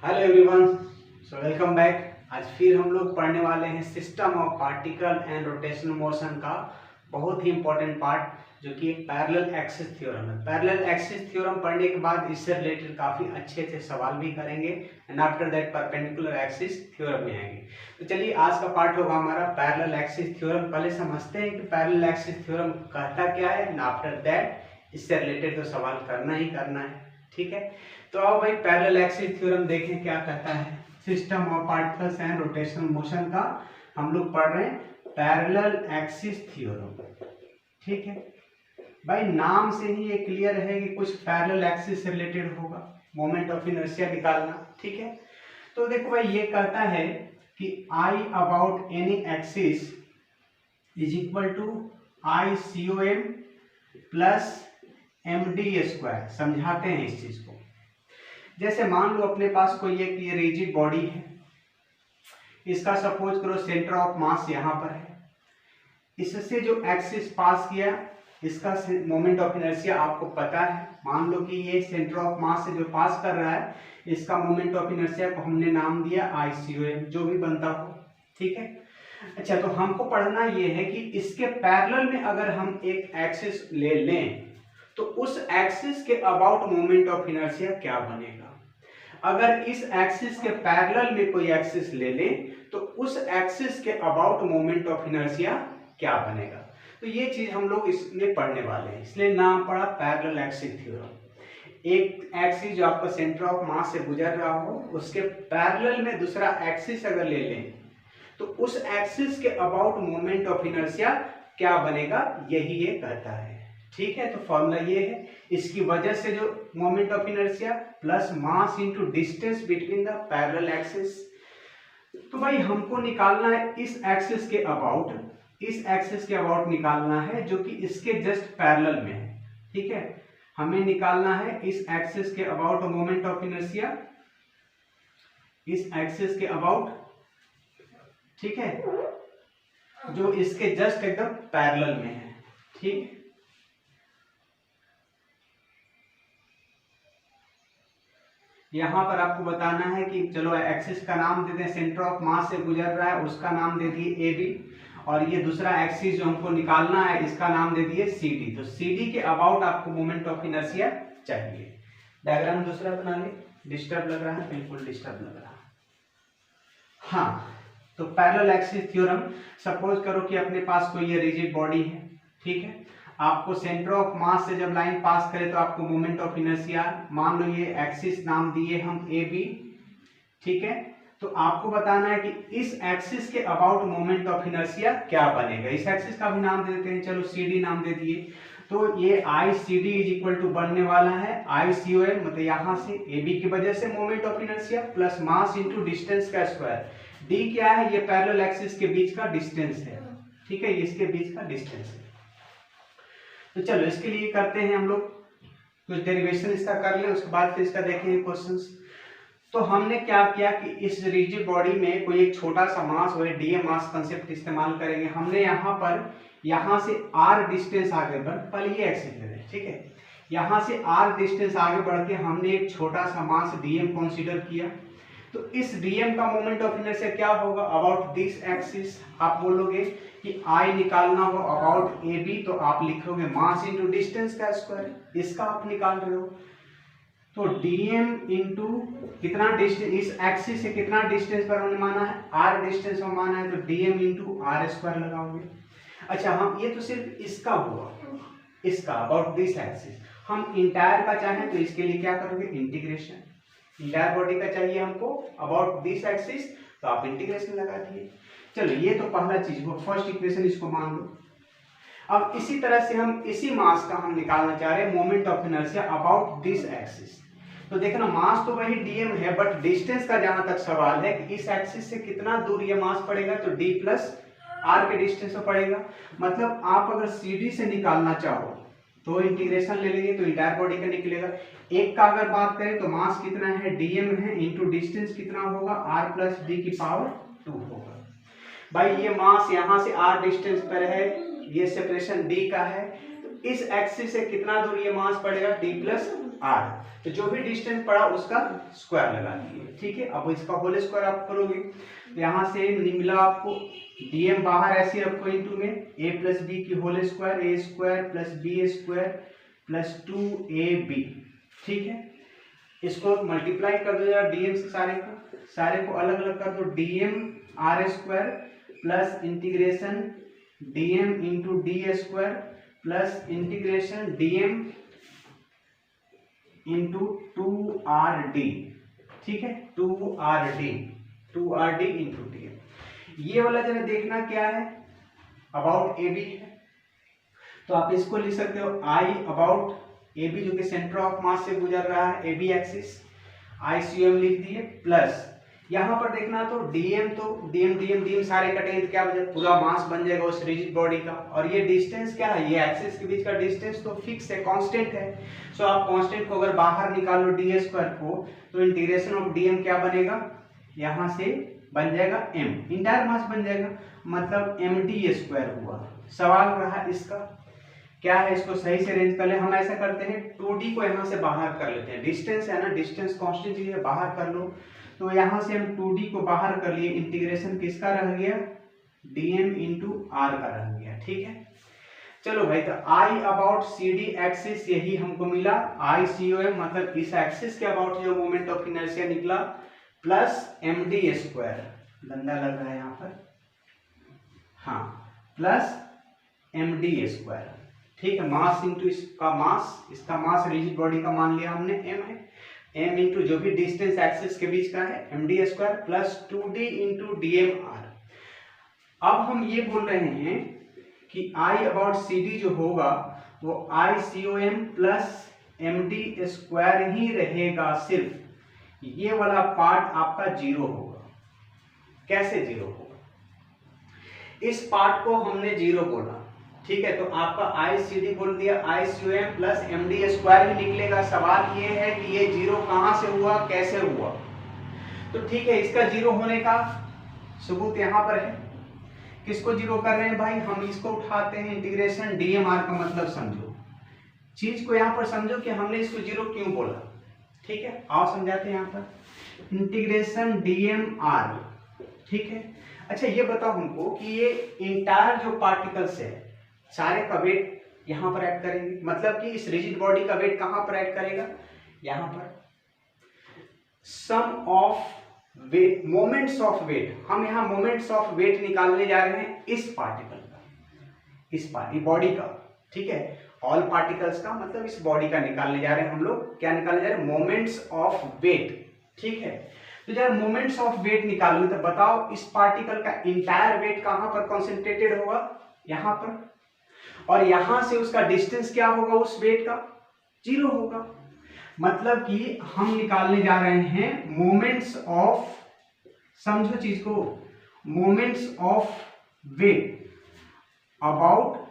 Hello everyone, so welcome back. आज फिर हम लोग पढ़ने वाले हैं system of particle and rotational motion का बहुत ही इंपॉर्टेंट पार्ट, जो कि एक पैरेलल एक्सिस थ्योरम है। पैरेलल एक्सिस थ्योरम पढ़ने के बाद इससे रिलेटेड काफ़ी अच्छे सवाल भी करेंगे and after that perpendicular axis theorem में आएंगे। तो चलिए, आज का पार्ट होगा हमारा पैरेलल एक्सिस थ्योरम। पहले समझते हैं कि पैरेलल एक्सिस थ्योरम कहता क्या है एंड आफ्टर दैट इससे रिलेटेड तो सवाल करना ही करना है। ठीक है, तो आओ भाई पैरेलल एक्सिस थ्योरम देखें क्या कहता है। System of particles and rotational motion का हम लोग पढ़ रहे हैं पैरेलल एक्सिस थ्योरम। ठीक है भाई, नाम से ही ये क्लियर है कि कुछ पैरेलल एक्सिस से रिलेटेड होगा, मोमेंट ऑफ इनर्शिया निकालना। ठीक है, तो देखो भाई, ये कहता है कि I about any axis is equal to I COM plus MD²। समझाते हैं इस चीज को। जैसे मान लो अपने पास कोई एक ये रिजिड बॉडी है, इसका सपोज करो सेंटर ऑफ मास यहाँ पर है। इससे जो एक्सिस पास किया, इसका मोमेंट ऑफ इनर्शिया आपको पता है। मान लो कि ये सेंटर ऑफ मास से जो पास कर रहा है, इसका मोमेंट ऑफ इनर्शिया को हमने नाम दिया ICOM, जो भी बनता हो। ठीक है, अच्छा, तो हमको पढ़ना ये है कि इसके पैरेलल में अगर हम एक एक्सिस ले लें तो उस एक्सिस के अबाउट मोमेंट ऑफ इनर्शिया क्या बनेगा। अगर इस एक्सिस के पैरेलल में कोई एक्सिस ले लें तो उस एक्सिस के अबाउट मोमेंट ऑफ इनर्शिया क्या बनेगा। तो ये चीज हम लोग इसमें पढ़ने वाले हैं, इसलिए नाम पड़ा पैरेलल एक्सिस थ्योरम। एक एक्सिस जो आपका सेंटर ऑफ मास से गुजर रहा हो, उसके पैरेलल में दूसरा एक्सिस अगर ले लें तो उस एक्सिस के अबाउट मोमेंट ऑफ इनर्शिया क्या बनेगा, यही ये कहता है। ठीक है, तो फॉर्मूला ये है, इसकी वजह से जो moment of inertia plus mass into distance between the parallel axis. तो भाई हमको निकालना है इस एक्सिस के अबाउट, इस एक्सिस के अबाउट निकालना है जो कि इसके जस्ट पैरेलल में है। ठीक है, हमें निकालना है इस एक्सिस के अबाउट मोमेंट ऑफ इनर्शिया, इस एक्सिस के अबाउट। ठीक है, जो इसके जस्ट एकदम पैरेलल में है। ठीक है, यहां पर आपको बताना है कि चलो एक्सिस का नाम दे दें, सेंटर ऑफ मास से गुजर रहा है उसका नाम दे दिए AB, और ये दूसरा एक्सिस जो हमको निकालना है इसका नाम दे दिए CD। तो CD के अबाउट आपको मोमेंट ऑफ इनर्शिया चाहिए। डायग्राम दूसरा बना ले। डिस्टर्ब लग रहा है? बिल्कुल डिस्टर्ब लग रहा है। हाँ, तो पैरेलल एक्सिस थ्योरम, सपोज करो कि अपने पास कोई ये रिजिड बॉडी है। ठीक है, आपको सेंटर ऑफ मास से जब लाइन पास करे तो आपको मोमेंट ऑफ इनर्शिया, मान लो ये एक्सिस नाम दिए हम AB। ठीक है, तो आपको बताना है कि इस एक्सिस के अबाउट मोमेंट ऑफ इनर्शिया क्या बनेगा। इस एक्सिस का भी नाम दे देते हैं, चलो CD नाम दे दिए। तो ये ICD इज इक्वल टू बनने वाला है ICOM, मतलब यहाँ से AB की वजह से moment of inertia plus mass into distance का स्क्वायर। D क्या है, ये पैरेलल एक्सिस के बीच का डिस्टेंस है। ठीक है, इसके बीच का डिस्टेंस है। तो चलो इसके लिए करते हैं हम लोग कुछ डेरिवेशन इसका कर लें, उसके बाद फिर इसका देखेंगे क्वेश्चंस। तो हमने क्या किया कि इस रिजिड बॉडी में कोई एक छोटा सा मास, वही DM मास कंसेप्ट इस्तेमाल करेंगे। हमने यहाँ पर यहाँ से R डिस्टेंस आगे बढ़, पहले ये एक्सिस ले लें। ठीक है, यहाँ से R डिस्टेंस आगे बढ़ के हमने एक छोटा सा मास DM कंसीडर किया। तो इस DM का मोमेंट ऑफ इनर्शिया क्या होगा, अबाउट दिस एक्सिस। आप बोलोगे कि I निकालना हो अबाउट AB, तो आप लिखोगे मास इंटू डिस्टेंस का स्क्वायर, इसका आप निकाल रहे हो। तो DM इंटू कितना डिस्टेंस, इस एक्सिस से कितना डिस्टेंस पर हमने माना है, R डिस्टेंस में माना है, तो DM इंटू R² लगाओगे। अच्छा, हम ये तो सिर्फ इसका हुआ, इसका अबाउट दिस एक्सिस। हम इंटायर का चाहें तो इसके लिए क्या करोगे, इंटीग्रेशन। इंटायर बॉडी का चाहिए हमको अबाउट दिस एक्सिस, तो आप इंटीग्रेशन लगा दिए। चलो, ये तो पहला चीज वो फर्स्ट इक्वेशन, इसको मान लो। अब इसी तरह से हम इसी मास का हम निकालना चाह रहे हैं moment of inertia about this axis. तो देखना, मास तो वही DM है, बट डिस्टेंस का जहां तक सवाल है कि इस एक्सिस से कितना दूर ये मास पड़ेगा, तो D प्लस R के डिस्टेंस में पड़ेगा। मतलब आप अगर CD से निकालना चाहो तो इंटीग्रेशन ले लेंगे तो इंटायर बॉडी का निकलेगा। एक का अगर बात करें तो मास कितना है, DM है, इंटू डिस्टेंस कितना होगा, R प्लस D की पावर 2 होगा। भाई ये मास यहाँ से R डिस्टेंस पर है, ये सेपरेशन D का है, तो इस एक्सिस से कितना दूर ये मास पड़ेगा, d प्लस आर। तो जो भी डिस्टेंस पड़ा उसका स्क्वायर लगा दीजिए, ठीक है। अब इसका होल स्क्वायर आप करोगे, यहाँ से मिला आपको dm बाहर ऐसे रखो इनटू में a प्लस बी की whole square, a square plus B square plus 2ab, ठीक है। इसको मल्टीप्लाई कर दो यार dm से, सारे को अलग अलग कर दो, dm R square plus integration dm into D square plus integration dm into 2rd, ठीक है, 2rd इंटू dm। ये वाला जरा देखना क्या है, अबाउट ab है, तो आप इसको लिख सकते हो I अबाउट AB जो कि सेंटर ऑफ मास से गुजर रहा है, AB एक्सिस, ICM लिख दिए, प्लस यहाँ पर देखना तो dm सारे कटेंगे तो क्या बचे, पूरा मास बन जाएगा उस रिजिड बॉडी का। और ये डिस्टेंस क्या है, ये एक्सिस के बीच का डिस्टेंस तो फिक्स है, कांस्टेंट है। सो आप कांस्टेंट को अगर बाहर निकालो डी स्क्वायर को, तो इंटीग्रेशन ऑफ dm क्या बनेगा, यहाँ से बन जाएगा m, इंटायर मास बन जाएगा, मतलब md स्क्वायर हुआ। सवाल रहा इसका क्या है, इसको सही से अरेंज कर ले। हम ऐसा करते हैं 2d को यहाँ से बाहर कर लेते हैं, डिस्टेंस है ना, डिस्टेंस कांस्टेंट चीज है, बाहर कर लो। तो यहाँ से हम 2d को बाहर कर लिए, इंटीग्रेशन किसका रह गया, dm इंटू आर का रह गया, ठीक है। चलो भाई, तो I अबाउट CD एक्सिस यही हमको मिला, ICOM मतलब इस एक्सिस के अबाउट जो मोमेंट ऑफ इनर्शिया निकला, प्लस md स्क्वायर, गंदा लग रहा है यहाँ पर, हाँ, प्लस md स्क्वायर, ठीक है। मास इंटू इसका मास रिजिड बॉडी का मान लिया हमने m है, m इंटू जो भी डिस्टेंस एक्सिस के बीच का है md square plus 2d into dmr। अब हम ये बोल रहे हैं कि I अबाउट CD जो होगा वो ICOM प्लस md स्क्वायर ही रहेगा, सिर्फ ये वाला पार्ट आपका जीरो होगा। कैसे जीरो होगा, इस पार्ट को हमने जीरो बोला, ठीक है, तो आपका ICD बोल दिया, ICOM प्लस md स्क्वायर ही निकलेगा। सवाल ये है कि ये जीरो कहां से हुआ, कैसे हुआ, तो ठीक है, इसका जीरो होने का सबूत यहां पर है। किसको जीरो कर रहे हैं भाई, हम इसको उठाते हैं, इंटीग्रेशन dmr का मतलब समझो, चीज को यहां पर समझो कि हमने इसको जीरो क्यों बोला, ठीक है। आओ समझाते हैं, यहाँ पर इंटीग्रेशन dmr, ठीक है। अच्छा ये बताओ हमको कि ये इंटायर जो पार्टिकल्स है सारे का वेट यहाँ पर ऐड करेंगे, मतलब कि इस रिजिड बॉडी का वेट कहाँ पर ऐड करेगा, यहाँ पर। Sum of weight, moments of weight, हम यहाँ मोमेंट्स ऑफ वेट निकालने जा रहे हैं इस पार्टिकल का, इस बॉडी का, ठीक है। ऑल पार्टिकल्स का मतलब इस बॉडी का निकालने जा रहे हैं हम लोग, क्या निकालने जा रहे हैं, मोमेंट्स ऑफ वेट, ठीक है। तो जब मोमेंट्स ऑफ वेट निकालोगे तो बताओ इस पार्टिकल का इंटायर वेट कहां पर कॉन्सेंट्रेटेड होगा, यहां पर, और यहां से उसका डिस्टेंस क्या होगा उस वेट का, जीरो होगा। मतलब कि हम निकालने जा रहे हैं मोमेंट्स ऑफ, समझो चीज को, मोमेंट्स ऑफ वेट अबाउट,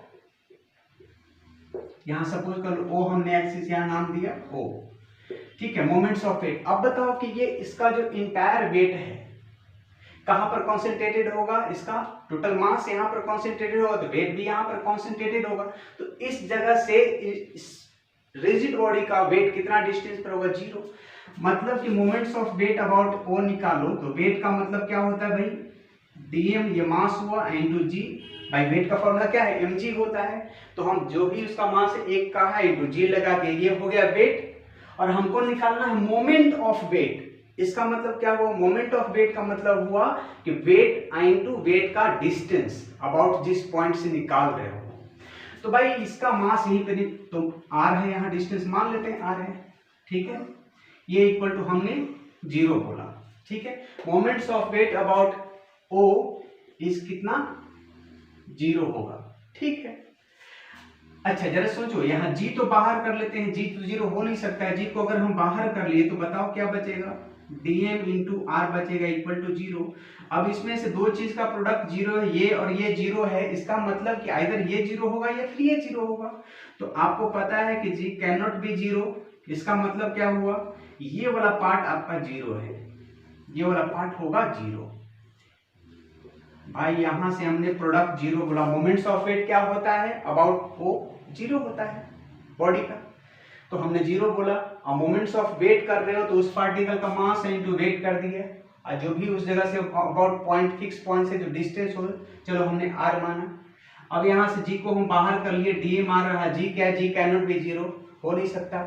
यहां सपोज कर लो ओ हमने एक्सिस यहां नाम दिया ओ, ठीक है, मोमेंट्स ऑफ वेट। अब बताओ कि ये इसका जो इंटायर वेट है कहां पर कॉन्सेंट्रेटेड होगा, इसका टोटल मास यहां पर कॉन्सेंट्रेटेड होगा, तो वेट भी यहां पर कॉन्सेंट्रेटेड होगा। तो इस जगह से इस रिजिड बॉडी का वेट कितना डिस्टेंस पर होगा, जीरो। मतलब कि मोमेंट्स ऑफ वेट अबाउट ओ निकालो, तो वेट का मतलब क्या होता है भाई, dm ये मास हुआ इनटू g, भाई वेट का फॉर्मूला क्या है, mg होता है। तो हम जो भी उसका मास है एक का है इनटू g लगा के, ये हो गया वेट। और हमको निकालना है मोमेंट ऑफ वेट, इसका मतलब क्या हुआ, मोमेंट ऑफ वेट का मतलब हुआ कि वेट इनटू वेट का डिस्टेंस अबाउट जिस पॉइंट से निकाल रहे हो। तो भाई इसका मास यहीं पे, तो r है, यहाँ डिस्टेंस मान लेते हैं r है, ठीक है, ये इक्वल टू हमने जीरो बोला, ठीक है। Moments of weight about o is कितना, जीरो होगा, ठीक है। अच्छा जरा सोचो, यहाँ g तो बाहर कर लेते हैं, g तो जीरो हो नहीं सकता है, g को अगर हम बाहर कर लिए तो बताओ क्या बचेगा, dm इंटू आर बचेगा इक्वल टू जीरो। अब इसमें से दो चीज का प्रोडक्ट जीरो है, ये और ये जीरो है, इसका मतलब कि आइदर ये जीरो होगा या फिर ये जीरो होगा। तो आपको पता है कि g can not be zero, इसका मतलब क्या हुआ, ये वाला पार्ट आपका जीरो है, ये वाला पार्ट होगा जीरो। भाई यहां से हमने प्रोडक्ट जीरो बोला। मोमेंट्स ऑफ वेट क्या होता है, अबाउट ओ जीरो होता है बॉडी का, तो हमने जीरो बोला। और मोमेंट्स ऑफ वेट कर रहे हो तो उस पार्टिकल का मास है इनटू वेट कर दिया, और जो भी उस जगह say about point fix point से जो डिस्टेंस हो, चलो हमने r माना। अब यहाँ से g को हम बाहर कर लिए, dm आ रहा है, g क्या है, g can not be zero, हो नहीं सकता।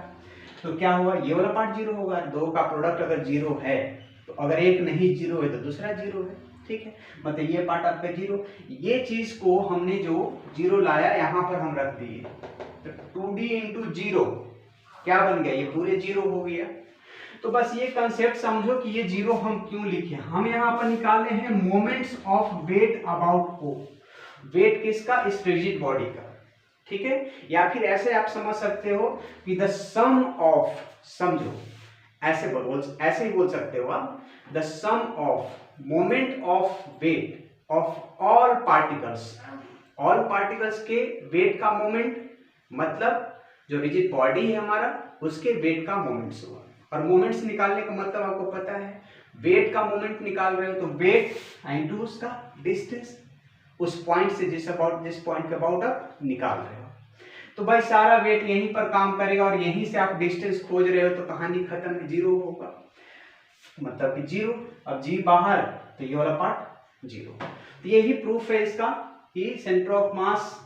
तो क्या हुआ, ये वाला पार्ट जीरो होगा। दो का प्रोडक्ट अगर जीरो है तो अगर एक नहीं जीरो है तो दूसरा जीरो है, ठीक है, मतलब ये पार्ट आपका जीरो। ये चीज को हमने जो जीरो लाया यहाँ पर हम रख दिए, तो 2d इंटू जीरो क्या बन गया, ये पूरे जीरो हो गया। तो बस ये कंसेप्ट समझो कि ये जीरो हम क्यों लिखे। हम यहाँ पर निकाले हैं मोमेंट्स ऑफ वेट अबाउट को, वेट किसका, इस रिजिड बॉडी का, ठीक है। या फिर ऐसे आप समझ सकते हो कि द सम ऑफ, समझो ऐसे ऐसे ही बोल सकते हो आप, the sum of moment of weight of all particles, all particles के वेट का मोमेंट, मतलब जो रिजिड बॉडी है हमारा उसके वेट का मोमेंट्स हुआ। और मोमेंट्स निकालने का मतलब आपको पता है, वेट का मोमेंट निकाल रहे हो तो वेट इनटू उसका डिस्टेंस, उस पॉइंट से जिस पॉइंट के अबाउट आप निकाल रहे हो। तो भाई सारा वेट यहीं पर काम करेगा और यहीं से आप डिस्टेंस खोज रहे हो, तो कहानी खत्म, जीरो होगा, मतलब कि जीरो। अब जी बाहर तो ये वाला पार्ट जीरो। तो यही प्रूफ है इसका कि सेंटर ऑफ मास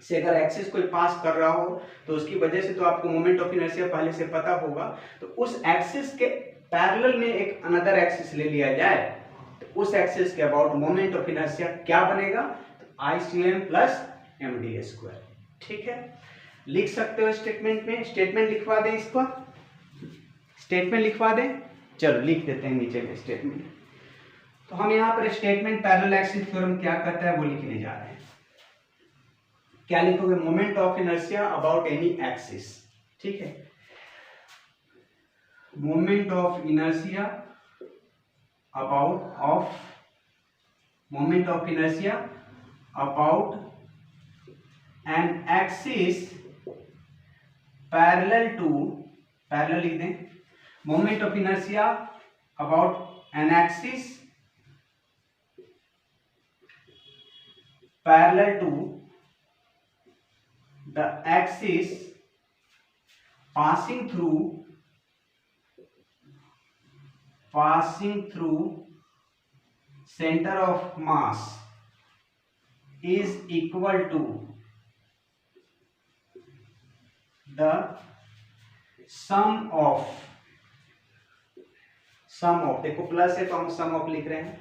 से अगर एक्सिस कोई पास कर रहा हो तो उसकी वजह से तो आपको मोमेंट ऑफ इनर्शिया पहले से पता होगा। तो उस एक्सिस के पैरेलल में एक अनदर एक्सिस ले लिया जाए तो उस एक्सिस के अबाउट मोमेंट ऑफ इनर्शिया क्या बनेगा, तो ICM प्लस md स्क्वायर, ठीक है। लिख सकते हो स्टेटमेंट में, स्टेटमेंट लिखवा दें, इसको स्टेटमेंट लिखवा दें, चलो लिख देते हैं नीचे में स्टेटमेंट। तो हम यहाँ पर स्टेटमेंट पैरेलल एक्सिस थ्योरम क्या कहता है वो लिखने जा रहे हैं। क्या लिखोगे, moment of inertia about any axis, ठीक है, moment of inertia about moment of inertia about an axis parallel to, parallel लिख दें, moment of inertia about an axis parallel to the axis passing through center of mass is equal to the sum of, देखो plus है तो हम sum of लिख रहे हैं,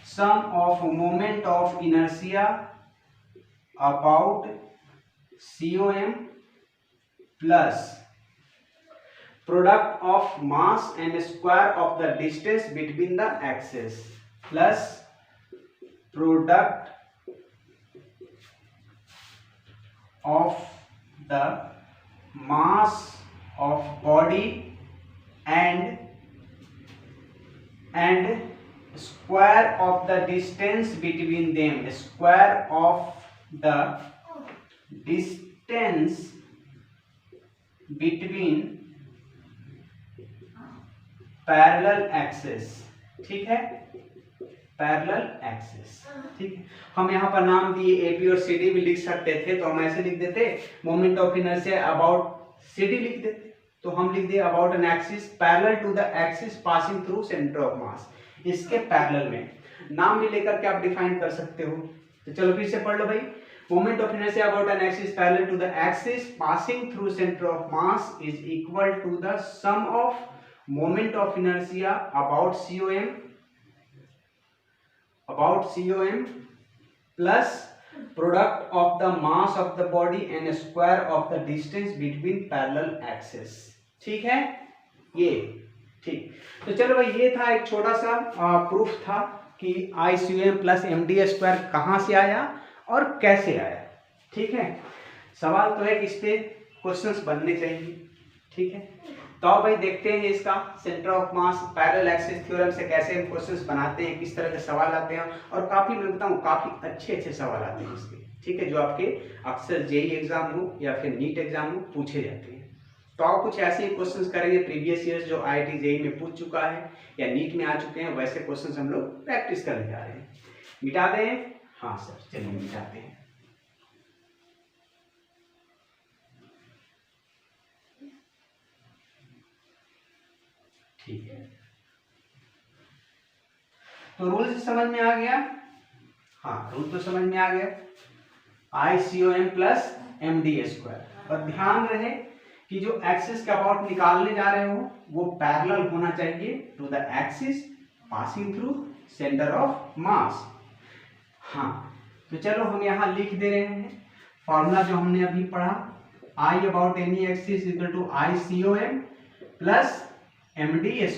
sum of moment of inertia about COM plus product of mass and square of the distance between the axes plus product of the mass of body and square of the distance between them, square of the distance between parallel axis, ठीक है, parallel axis, ठीक है। हम यहाँ पर नाम दिए AB और CD भी लिख सकते थे, तो हम ऐसे लिख देते, moment of inertia about CD लिख देते, तो हम लिख दिए about an axis parallel to the axis passing through centre of mass, इसके पैरेलल में नाम भी लेकर के आप डिफाइन कर सकते हो। तो चलो फिर से पढ़ लो भाई, moment of inertia about an axis parallel to the axis passing through center of mass is equal to the sum of moment of inertia about COM plus product of the mass of the body and square of the distance between parallel axis, ठीक है ये, ठीक। तो चलो भाई ये था एक छोटा सा प्रूफ था कि ICM प्लस md स्क्वायर कहाँ से आया और कैसे आया, ठीक है। सवाल तो है कि इस पे क्वेश्चंस बनने चाहिए, ठीक है। तो अब भाई देखते हैं इसका centre of mass parallel axis theorem से कैसे हम क्वेश्चंस बनाते हैं, किस तरह के सवाल आते हैं, और काफी मैं बताऊं काफी अच्छे सवाल आते हैं इसके, ठीक है, जो आपके अक्सर जेई एग्जाम हो या फिर नीट एग्जाम हो पूछे जाते हैं। तो आप कुछ ऐसे ही क्वेश्चंस करेंगे प्रीवियस ईयर्स जो IIT जेई में पूछ चुका है या नीट में आ चुके हैं, वैसे क्वेश्चंस हम लोग प्रैक्टिस करने जा रहे हैं। मिटा दें, हाँ सर चलिए मिटाते हैं। ठीक है, तो रूल से समझ में आ गया। हाँ, रूल तो समझ में आ गया, ICOM प्लस MD²। और ध्यान रहे कि जो एक्सिस के अबाउट निकालने जा रहे हो वो पैरेलल होना चाहिए to the axis passing through centre of mass. हाँ, तो चलो हम यहाँ लिख दे रहे हैं फॉर्मूला जो हमने अभी पढ़ा, I about any axis equal to ICOM plus MD²।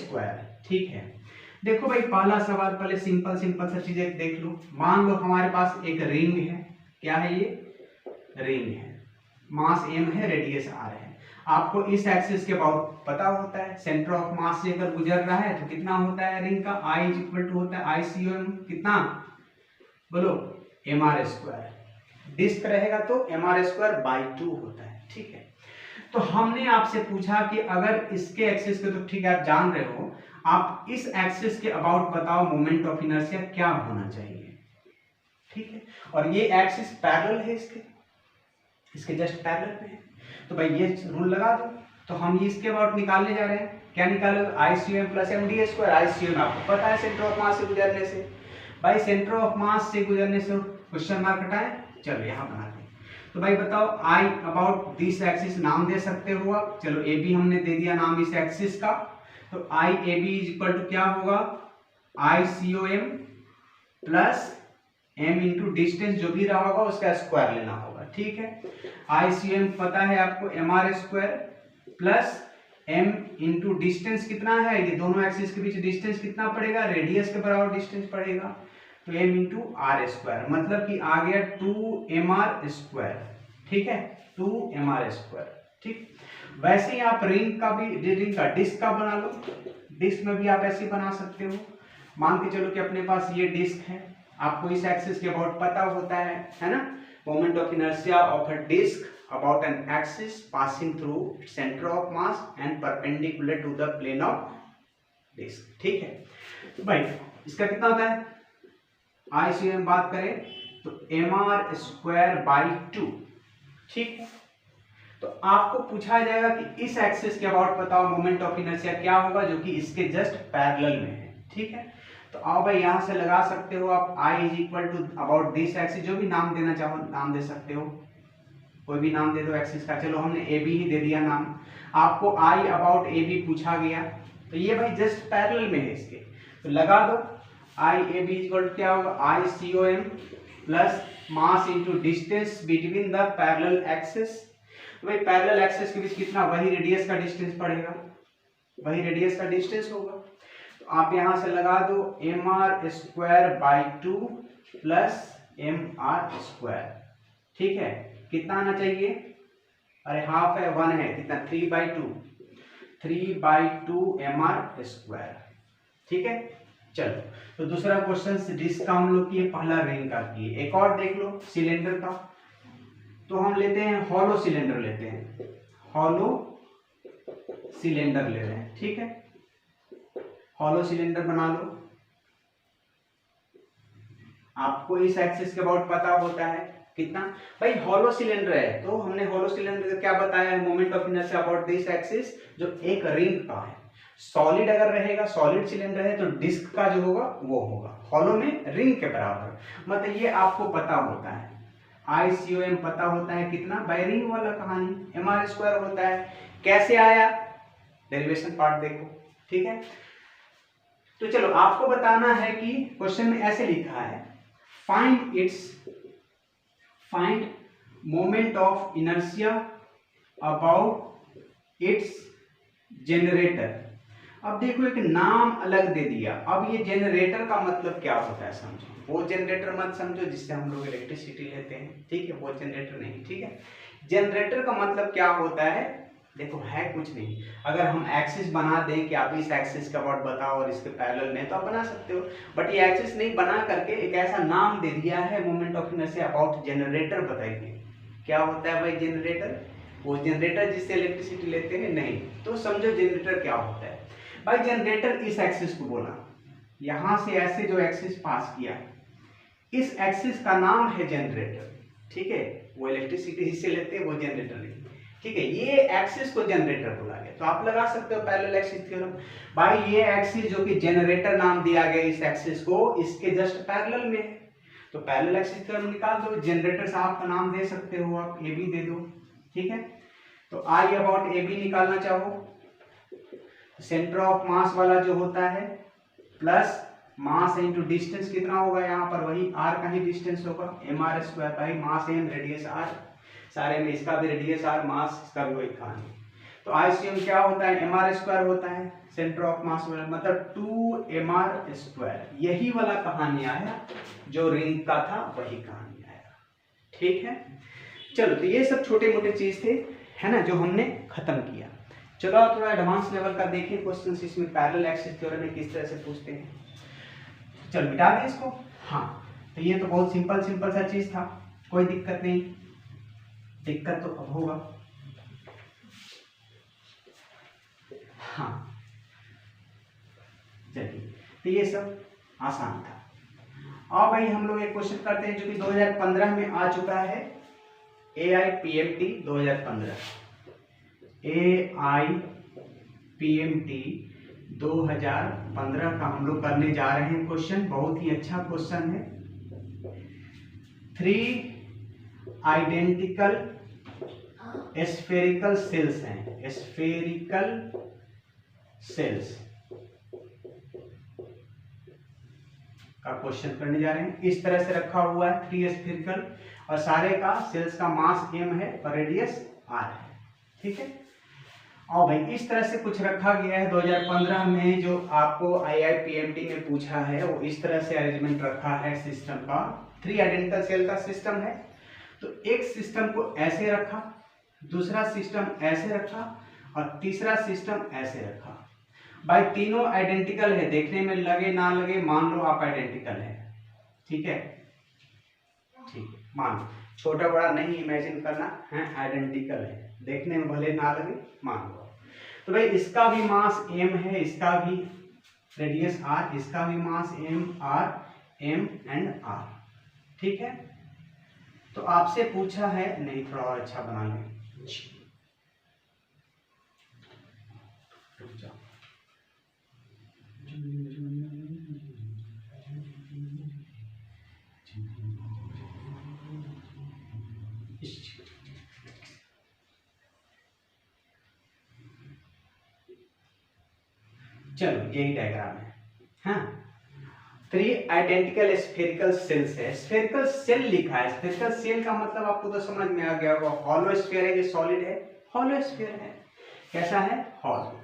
ठीक है, देखो भाई पहला सवाल, पहले सिंपल सा चीजें देख लो। मान लो हमारे पास एक रिंग है, क्या है ये, रिंग है, मास m है, रेडियस r है। आपको इस एक्सिस के अबाउट पता होता है, सेंटर ऑफ मास से अगर गुजर रहा है तो कितना होता है रिंग का, I इक्वल टू होता है ICOM कितना, बोलो, mr²। डिस्क रहेगा तो mr²/2 होता है। ठीक है, तो हमने आपसे पूछा कि अगर इसके एक्सिस के, तो ठीक है आप जान रहे हो, आप इस एक्सिस के अबाउट बताओ मोमेंट ऑफ इनर्शिया क्या होना चाहिए। ठीक है, और ये एक्सिस पैरेलल है इसके जस्ट पैरेलल पे है, तो भाई ये रूल लगा दो। तो हम इसके अबाउट निकालने जा रहे हैं, क्या निकालोगे, ICOM प्लस MD²। ICOM आपको पता है सेंटर ऑफ मास से गुजरने से, भाई सेंटर ऑफ मास से गुजरने से क्वेश्चन मार्क हटाए, चलो यहाँ बनाते हैं। तो भाई बताओ I अबाउट दिस एक्सिस नाम दे सकते हो आप, चलो AB हमने दे दिया नाम इस एक्सिस का, तो IAB इज इक्वल टू क्या होगा, ICOM plus m into distance जो भी रहा होगा उसका स्क्वायर लेना होगा। ठीक है, ICOM पता है आपको mr² plus m into distance कितना है, ये दोनों एक्सिस के बीच डिस्टेंस कितना पड़ेगा, रेडियस के बराबर डिस्टेंस पड़ेगा, तो m इंटू r², मतलब कि आ गया 2mr²। ठीक है, 2mr²। ठीक, वैसे ही आप रिंग का भी, रिंग का डिस्क का बना लो, डिस्क में भी आप ऐसे बना सकते हो। मान के चलो कि अपने पास ये डिस्क है, आपको इस एक्सिस के अबाउट पता होता है ना, moment of inertia of a disc about an axis passing through centre of mass and perpendicular to the plane of disc. ठीक है, तो भाई इसका कितना होता है, ICOM बात करें तो mr²/2। ठीक है, तो आपको पूछा जाएगा कि इस एक्सिस के अबाउट बताओ मोमेंट ऑफ इनर्शिया क्या होगा, जो कि इसके जस्ट पैरेलल में है। ठीक है, तो आओ भाई यहां से लगा सकते हो आप I is equal to about this axis, जो भी नाम देना चाहो नाम दे सकते हो, कोई भी नाम दे दो एक्सिस का, चलो हमने AB ही दे दिया नाम। आपको I अबाउट AB पूछा गया, तो ये भाई जस्ट पैरेलल में है इसके, तो लगा दो IAB इक्वल टू क्या होगा, ICOM plus mass into distance between the parallel axis. भाई पैरेलल एक्सिस के बीच कितना, वही रेडियस का डिस्टेंस पड़ेगा, वही रेडियस का डिस्टेंस होगा, तो आप यहां से लगा दो mr²/2 प्लस mr²। ठीक है, कितना आना चाहिए, अरे हाफ है, 1 है, कितना, 3/2 mr²। ठीक है, चलो तो दूसरा क्वेश्चन डिस्क का हम लोग किए, पहला रिंग का किए। एक और देख लो सिलेंडर का, तो हम लेते हैं हॉलो सिलेंडर, लेते हैं हॉलो सिलेंडर ले रहे हैं। ठीक है, हॉलो सिलेंडर बना लो, आपको इस एक्सिस के अबाउट पता होता है कितना, भाई हॉलो सिलेंडर है, तो हमने हॉलो सिलेंडर का क्या बताया है, moment of inertia about this axis, जो एक रिंग का है। सॉलिड अगर रहेगा, सॉलिड सिलेंडर है, तो डिस्क का जो होगा वो होगा हॉलो में रिंग के बराबर, मतलब ये आपको पता होता है। ICOM पता होता है कितना, बाय रिंग वाला कहानी, mr² होता है। कैसे आया, डेरिवेशन पार्ट देखो। ठीक है, तो चलो आपको बताना है कि क्वेश्चन में ऐसे लिखा है, find moment of inertia about it's generator. अब देखो एक नाम अलग दे दिया, अब ये जनरेटर का मतलब क्या होता है समझो, वो जनरेटर मत समझो जिससे हम लोग इलेक्ट्रिसिटी लेते हैं। ठीक है, वो जनरेटर नहीं। ठीक है, जनरेटर का मतलब क्या होता है, देखो है कुछ नहीं, अगर हम एक्सिस बना दें कि आप इस एक्सिस का अबाउट बताओ और इसके पैरेलल में, तो आप बना सकते हो, बट ये एक्सिस नहीं बना करके एक ऐसा नाम दे दिया है moment of inertia about generator. बताइए क्या होता है भाई जनरेटर, वो जनरेटर जिससे इलेक्ट्रिसिटी लेते हैं नहीं, तो समझो जनरेटर क्या होता है। भाई जनरेटर इस एक्सिस को बोला, यहां से ऐसे जो एक्सिस पास किया, इस एक्सिस का नाम है जनरेटर। ठीक है, वो इलेक्ट्रिसिटी जिससे लेते हैं वो जनरेटर नहीं, ठीक है, ये एक्सिस को जनरेटर बोला गया। तो आप लगा सकते हो पैरेलल एक्सिस थ्योरम। भाई ये एक्सिस जो कि जनरेटर नाम दिया गया इस एक्सिस को, इसके जस्ट पैरेलल में है, तो पैरेलल एक्सिस थ्योरम निकाल दो। जनरेटर साहब का नाम दे सकते हो आप, ए बी दे दो। ठीक है, तो आई अबाउट ए बी निकालना चाहो, सेंटर ऑफ मास वाला जो होता है प्लस मास इंटू डिस्टेंस कितना होगा, यहाँ पर वही आर का ही डिस्टेंस होगा, M R square by mass M radius R. सारे में इसका भी रेडियस आर, मास इसका भी वही कहानी। तो आईसीएम क्या होता है, एम आर स्क्वायर होता है, सेंटर ऑफ मास वाला मतलब 2 mr²। यही वाला कहानी आया जो रिंग का था, वही कहानी आया। ठीक है, चलो तो ये सब छोटे मोटे चीज थे, है ना, जो हमने खत्म किया। चलो थोड़ा एडवांस लेवल का देखें क्वेश्चन, इसमें पैरेलल एक्सिस थ्योरम में किस तरह से पूछते हैं। चल मिटा दें इसको। हाँ, तो ये तो बहुत सिंपल सा चीज था, कोई दिक्कत नहीं। दिक्कत तो अब होगा। हाँ चलिए, तो ये सब आसान था। अब भाई हम लोग एक क्वेश्चन करते हैं जो कि 2015 में आ चुका है, AIPMT 2015। AIPMT 2015 का हम लोग करने जा रहे हैं क्वेश्चन। बहुत ही अच्छा क्वेश्चन है। 3 आइडेंटिकल स्फेरिकल सेल्स हैं, स्फेरिकल सेल्स का क्वेश्चन करने जा रहे हैं। इस तरह से रखा हुआ है 3 स्फेरिकल, और सारे का सेल्स का मास m है और रेडियस r है। ठीक है, और भाई इस तरह से कुछ रखा गया है 2015 में, जो आपको IIPMT में पूछा है वो इस तरह से अरेंजमेंट रखा है सिस्टम का। 3 आइडेंटिकल सेल का सिस्टम है, तो एक सिस्टम को ऐसे रखा, दूसरा सिस्टम ऐसे रखा और तीसरा सिस्टम ऐसे रखा। भाई तीनों आइडेंटिकल है, देखने में लगे ना लगे, मान लो आप आइडेंटिकल है। ठीक है, ठीक है, मान लो, छोटा बड़ा नहीं इमेजिन करना है, आइडेंटिकल है, देखने में भले ना लगे, मान लो। तो भाई इसका भी मास m है, इसका भी रेडियस r, इसका भी मास m एंड r। ठीक है, तो आपसे पूछा है, नहीं थोड़ा और अच्छा बना लें। चलो यही डायग्राम है। हाँ, 3 आइडेंटिकल स्फेरिकल सेल्स है। स्फेरिकल सेल लिखा है, स्फेरिकल सेल का मतलब आपको तो समझ में आ गया होगा, हॉलो स्फीयर है, ये सॉलिड है, हॉलो स्फीयर है। कैसा है, हॉलो।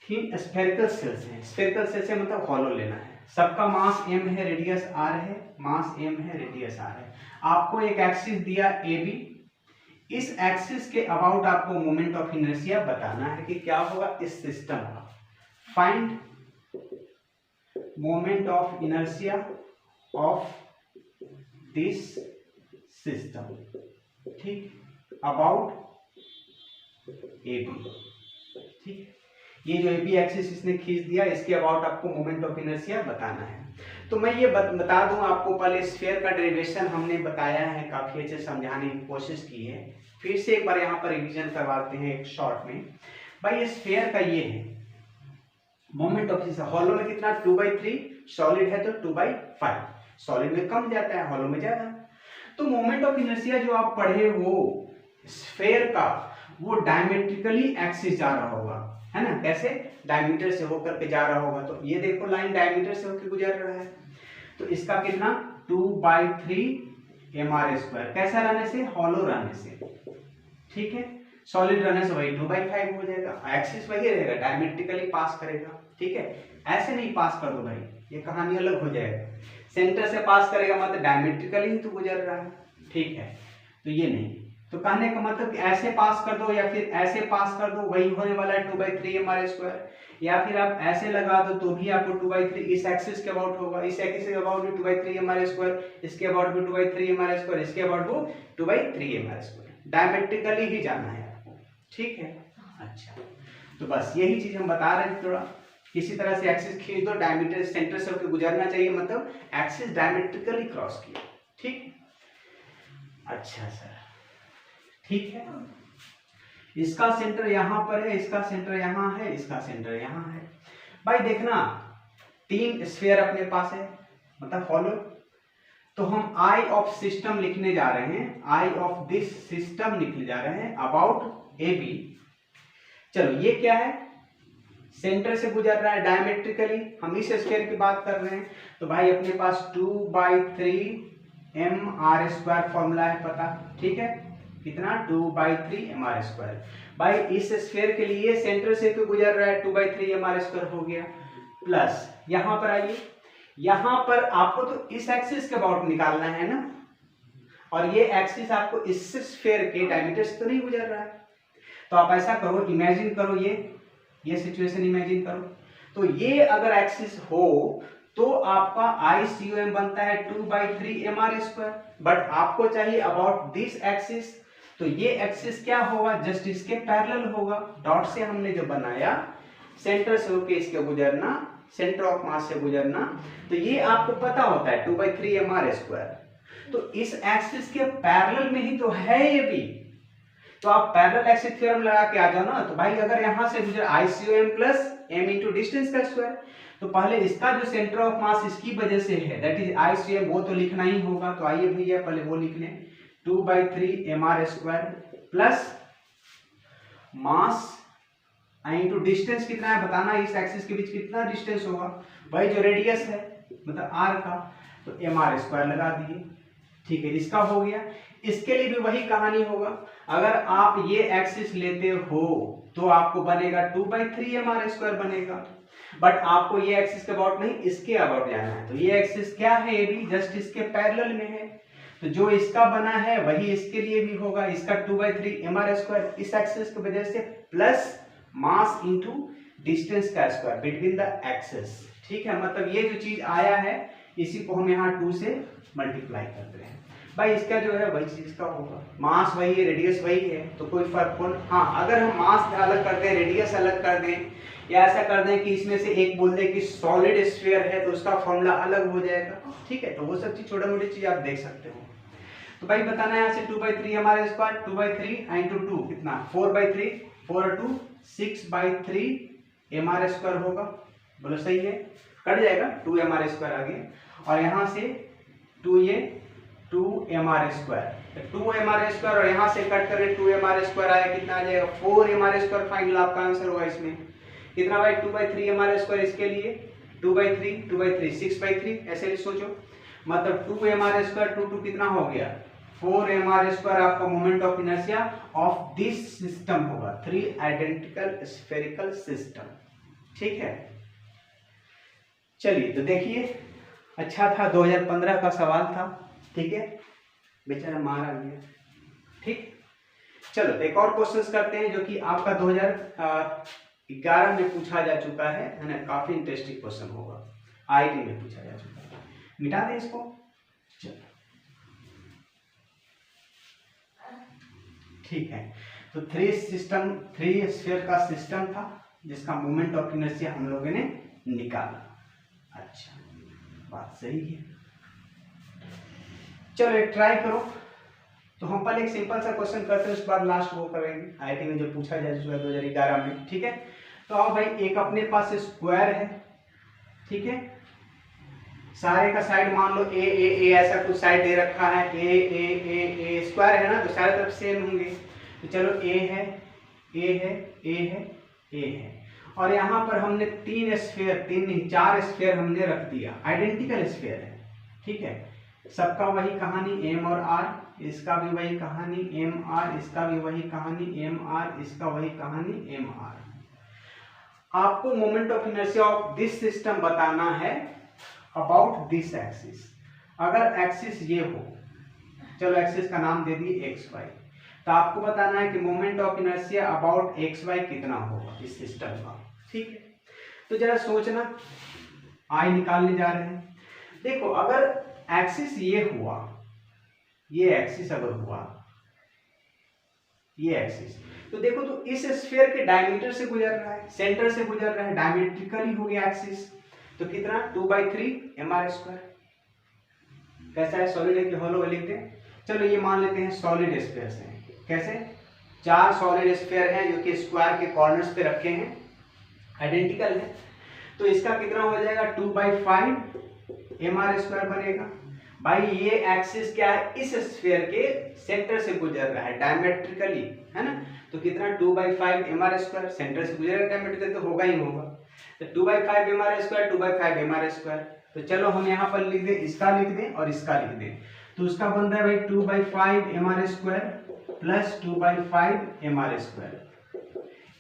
3 स्फेरिकल सेल्स हैं, स्फेरिकल सेल से मतलब हॉलो लेना है। सबका मास m है, रेडियस r है, मास m है, रेडियस r है। आपको एक एक्सिस दिया AB, इस एक्सिस के अबाउट आपको मोमेंट ऑफ इनर्शिया बताना है कि क्या होगा इस सिस्टम का। Find moment of inertia of this system, ठीक, अबाउट AB। ठीक, ये जो AB एक्सिस इसने खींच दिया, इसके अबाउट आपको मोमेंट ऑफ इनर्शिया बताना है। तो मैं ये बता दूं आपको, पहले स्फीयर का डेरिवेशन हमने बताया है, काफी अच्छे समझाने की कोशिश की है, फिर से एक बार यहाँ पर रिवीजन करवाते हैं एक शॉर्ट में। भाई स्फीयर का ये है मोमेंट ऑफ इनर्शिया, हॉलो में कितना 2/3, सॉलिड है तो 2/5, सॉलिड में कम जाता है, हॉलो में ज्यादा। तो मोमेंट ऑफ इनर्शिया जो आप पढ़े हो स्फीयर का, वो डायमेट्रिकली एक्सिस जा रहा होगा, है ना, कैसे, डायमीटर से होकर के जा रहा होगा। तो ये देखो लाइन डायमीटर से होकर गुजर रहा है, तो इसका कितना 2/3 mr², कैसा रहने से, हॉलो रहने से। ठीक है, सॉलिड रहने से वही 2/5 हो जाएगा, एक्सिस वही रहेगा, डायमेट्रिकली पास करेगा। ठीक है, ऐसे नहीं पास कर दो भाई, ये कहानी अलग हो जाएगा। सेंटर से पास करेगा मतलब डायमेट्रिकली ही तो गुजर रहा है। ठीक है, तो ये नहीं, तो कहने का मतलब ऐसे पास कर दो या फिर ऐसे पास कर दो, वही होने वाला है 2/3 mr², या फिर आप ऐसे लगा दो तो भी आपको 2/3 इस एक्सिस के अबाउट होगा, इस एक्सिस के अबाउट भी 2/3 mr², इसके अबाउट भी 2/3 mr², इसके अबाउट वो 2/3 mr², डायमेट्रिकली ही जाना है आपको। ठीक है, अच्छा, तो बस यही चीज हम बता रहे हैं। थोड़ा किसी तरह से एक्सिस खींच दो, डायमीटर सेंटर से होकर गुजरना चाहिए, मतलब एक्सिस डायमेट्रिकली क्रॉस किया। ठीक, अच्छा सर, ठीक है, इसका सेंटर यहाँ पर है, इसका सेंटर यहाँ है, इसका सेंटर यहाँ है। भाई देखना 3 स्फीयर अपने पास है, मतलब फॉलो। तो हम आई ऑफ सिस्टम लिखने जा रहे हैं, आई ऑफ दिस सिस्टम लिखने जा रहे हैं अबाउट ए बी। चलो ये क्या है, सेंटर से गुजर रहा है डायमेट्रिकली, हम इस स्फीयर की बात कर रहे हैं। तो भाई अपने पास 2/3 mr² फॉर्मूला है पता, ठीक है, कितना 2/3 mr²। भाई इस स्फीयर के लिए सेंटर से तो गुजर रहा है 2/3 mr² हो गया, प्लस यहां पर आइए, यहां पर आपको तो इस एक्सिस के अबाउट निकालना है ना, और ये एक्सिस आपको इस स्फीयर के डायमीटर से तो नहीं गुजर रहा है। तो आप ऐसा करो, इमेजिन करो, ये सिचुएशन इमेजिन करो। तो ये अगर एक्सिस हो तो आपका ICOM बनता है 2/3 mr², बट आपको चाहिए अबाउट दिस एक्सिस। तो ये एक्सिस क्या होगा, जस्ट इसके पैरेलल होगा। डॉट से हमने जो बनाया, सेंटर से होके इसके गुजरना, सेंटर ऑफ मास से गुजरना, तो ये आपको पता होता है 2/3 mr²। तो इस एक्सिस के पैरेलल में ही तो है ये भी, तो आप पैरेलल एक्सिस थ्योरम लगा के आ जाओ ना। तो भाई अगर यहां से गुजर ICOM plus m into distance का स्क्वायर, तो पहले इसका जो सेंटर ऑफ मास इसकी वजह से है, दैट इज ICOM, वो तो लिखना ही होगा। तो आइए भैया पहले वो लिख लें, 2/3 mr² plus mass into distance कितना है बताना, इस एक्सिस के बीच कितना डिस्टेंस होगा, भाई जो रेडियस है मतलब r का, तो mr² लगा दिए, ठीक है, इसका हो गया। इसके लिए भी वही कहानी होगा, अगर आप ये एक्सिस लेते हो तो आपको बनेगा 2/3 mr² बनेगा, बट आपको ये एक्सिस के अबाउट नहीं, इसके अबाउट जाना है। तो ये एक्सिस क्या है, ये भी जस्ट इसके पैरेलल में है, तो जो इसका बना है वही इसके लिए भी होगा, इसका 2/3 mr² इस एक्सिस की वजह से, प्लस मास इंटू डिस्टेंस का स्क्वायर बिटवीन द एक्सिस, ठीक है। मतलब ये जो चीज आया है इसी को हम यहाँ 2 से मल्टीप्लाई करते हैं। भाई इसका जो है वही चीज का होगा, मास वही है, रेडियस वही है, तो कोई फर्क कौन। हाँ, अगर हम मास अलग कर दें, रेडियस अलग कर दें, या ऐसा कर दें कि इसमें से एक बोल दें कि सॉलिड स्फीयर है, तो उसका फॉर्मूला अलग हो जाएगा, ठीक है। तो वो सब चीज छोटी मोटी चीज आप देख सकते हो। तो भाई बताना है यहाँ से 2/3 mr², 2/3 इंटू 2 कितना 4/3, 4 और 2 6/3 mr² होगा, बोलो सही है, कट जाएगा 2 mr² आगे, और यहाँ से 2 ये 2 mr², 2 mr² और यहाँ से कट करके 2 mr² आया, कितना आ जाएगा 4 mr², फाइनल आपका आंसर होगा। इसमें कितना भाई 2/3 mr², इसके लिए 2/3 6/3, ऐसे भी सोचो, मतलब 2 mr² 2 कितना हो गया 4 mr² आपका moment of inertia of this system होगा, 3 आइडेंटिकल स्फेरिकल सिस्टम, ठीक है। चलिए तो देखिए, अच्छा था, 2015 का सवाल था, ठीक है, बेचारा मारा गया, ठीक। चलो तो एक और क्वेश्चन करते हैं जो कि आपका 2011 में पूछा जा चुका है ना, काफी इंटरेस्टिंग क्वेश्चन होगा, IIT में पूछा जा चुका है। मिटा दें इसको, चलो ठीक है। तो 3 स्फीयर का सिस्टम था जिसका मोमेंट ऑफ इनर्शिया हम लोगों ने निकाला। अच्छा, बात सही है। चलो एक ट्राई करो। तो हम पहले एक सिंपल सा क्वेश्चन करते हैं, उसके बाद लास्ट वो करेंगे, IIT में जो पूछा जा चुका है 2011 में, ठीक है। तो आओ भाई, एक अपने पास स्क्वायर है, ठीक है, सारे का साइड मान लो ए ऐसा कुछ साइड दे रखा है, ए स्क्वायर है ना, तो सारे तरफ सेम होंगे। तो चलो ए है, ए है, ए है, ए है, और यहाँ पर हमने 3 नहीं 4 स्फीयर हमने रख दिया, आइडेंटिकल स्फीयर है, ठीक है, सबका वही कहानी एम और आर, इसका भी वही कहानी एम आर, इसका भी वही कहानी एम आर, इसका वही कहानी एम आर। आपको moment of inertia of this system बताना है अबाउट दिस एक्सिस। अगर एक्सिस ये हो, चलो एक्सिस का नाम दे दिए एक्स वाई, तो आपको बताना है कि moment of inertia about X Y कितना होगा इस सिस्टम का, ठीक है। तो जरा सोचना, आई निकालने जा रहे हैं। देखो अगर एक्सिस ये हुआ, ये एक्सिस अगर हुआ, ये एक्सिस, तो देखो तो इस स्फीयर के डायमीटर से गुजर रहा है, सेंटर से गुजर रहा है, डायमेट्रिकली हो गया एक्सिस, तो कितना 2/3 mr²। कैसा है, सॉलिड है कि हॉलो है, लिखते हैं। चलो ये मान लेते हैं सॉलिड स्फीयर से, कैसे, 4 सॉलिड स्फीयर हैं जो कि स्क्वायर के कॉर्नर्स पे रखे हैं, आइडेंटिकल है, तो इसका कितना हो जाएगा 2/5 mr² बनेगा। भाई ये एक्सिस क्या है, इस स्फीयर के सेंटर से गुजर रहा है डायमेट्रिकली, है ना, तो कितना 2/5 mr², सेंटर से गुजरेगा डायमेट्रिकली तो होगा ही होगा, तो 2/5 mr², 2/5 mr²। तो चलो हम यहाँ पर लिख दें, इसका लिख दें और इसका लिख दें, तो उसका बन रहा है भाई 2/5 mr² प्लस 2/5 mr²।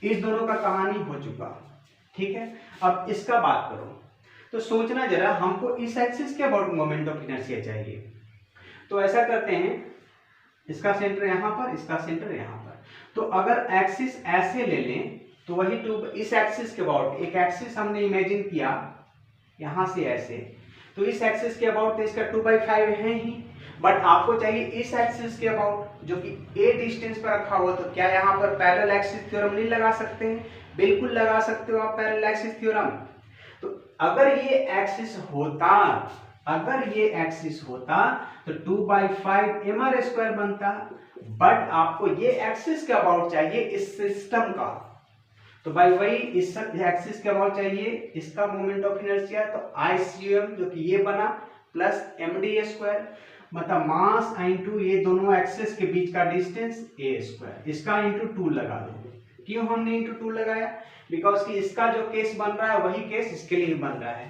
इस दोनों का कहानी हो चुका, ठीक है। अब इसका बात करो तो सोचना जरा, हमको इस एक्सिस के अबाउट मोमेंट ऑफ इनर्शिया चाहिए, तो ऐसा करते हैं, इसका सेंटर यहाँ पर, इसका सेंटर यहाँ पर, तो अगर एक्सिस ऐसे ले लें तो वही इस एक्सिस के अबाउट, एक एक्सिस हमने इमेजिन किया यहाँ से ऐसे, तो इस एक्सिस के अबाउट तो इसका 2/5 है ही, बट आपको चाहिए इस एक्सिस के अबाउट जो कि a डिस्टेंस पर रखा हुआ, तो क्या यहाँ पर पैरेलल एक्सिस थ्योरम नहीं लगा सकते हैं? बिल्कुल लगा सकते हो आप पैरेलल एक्सिस थ्योरम। तो अगर ये एक्सिस होता, अगर ये एक्सिस होता तो 2/5 mr² बनता, बट आपको ये एक्सिस के अबाउट चाहिए इस सिस्टम का, तो भाई वही इस एक्सिस के अबाउट चाहिए इसका मोमेंट ऑफ इनर्शिया, तो ICM जो कि ये बना प्लस md², मतलब मास इंटू ये दोनों एक्सिस के बीच का डिस्टेंस a², इसका इंटू 2 लगा दो। क्यों हमने इंटू 2 लगाया? बिकॉज कि इसका जो केस बन रहा है वही केस इसके लिए बन रहा है।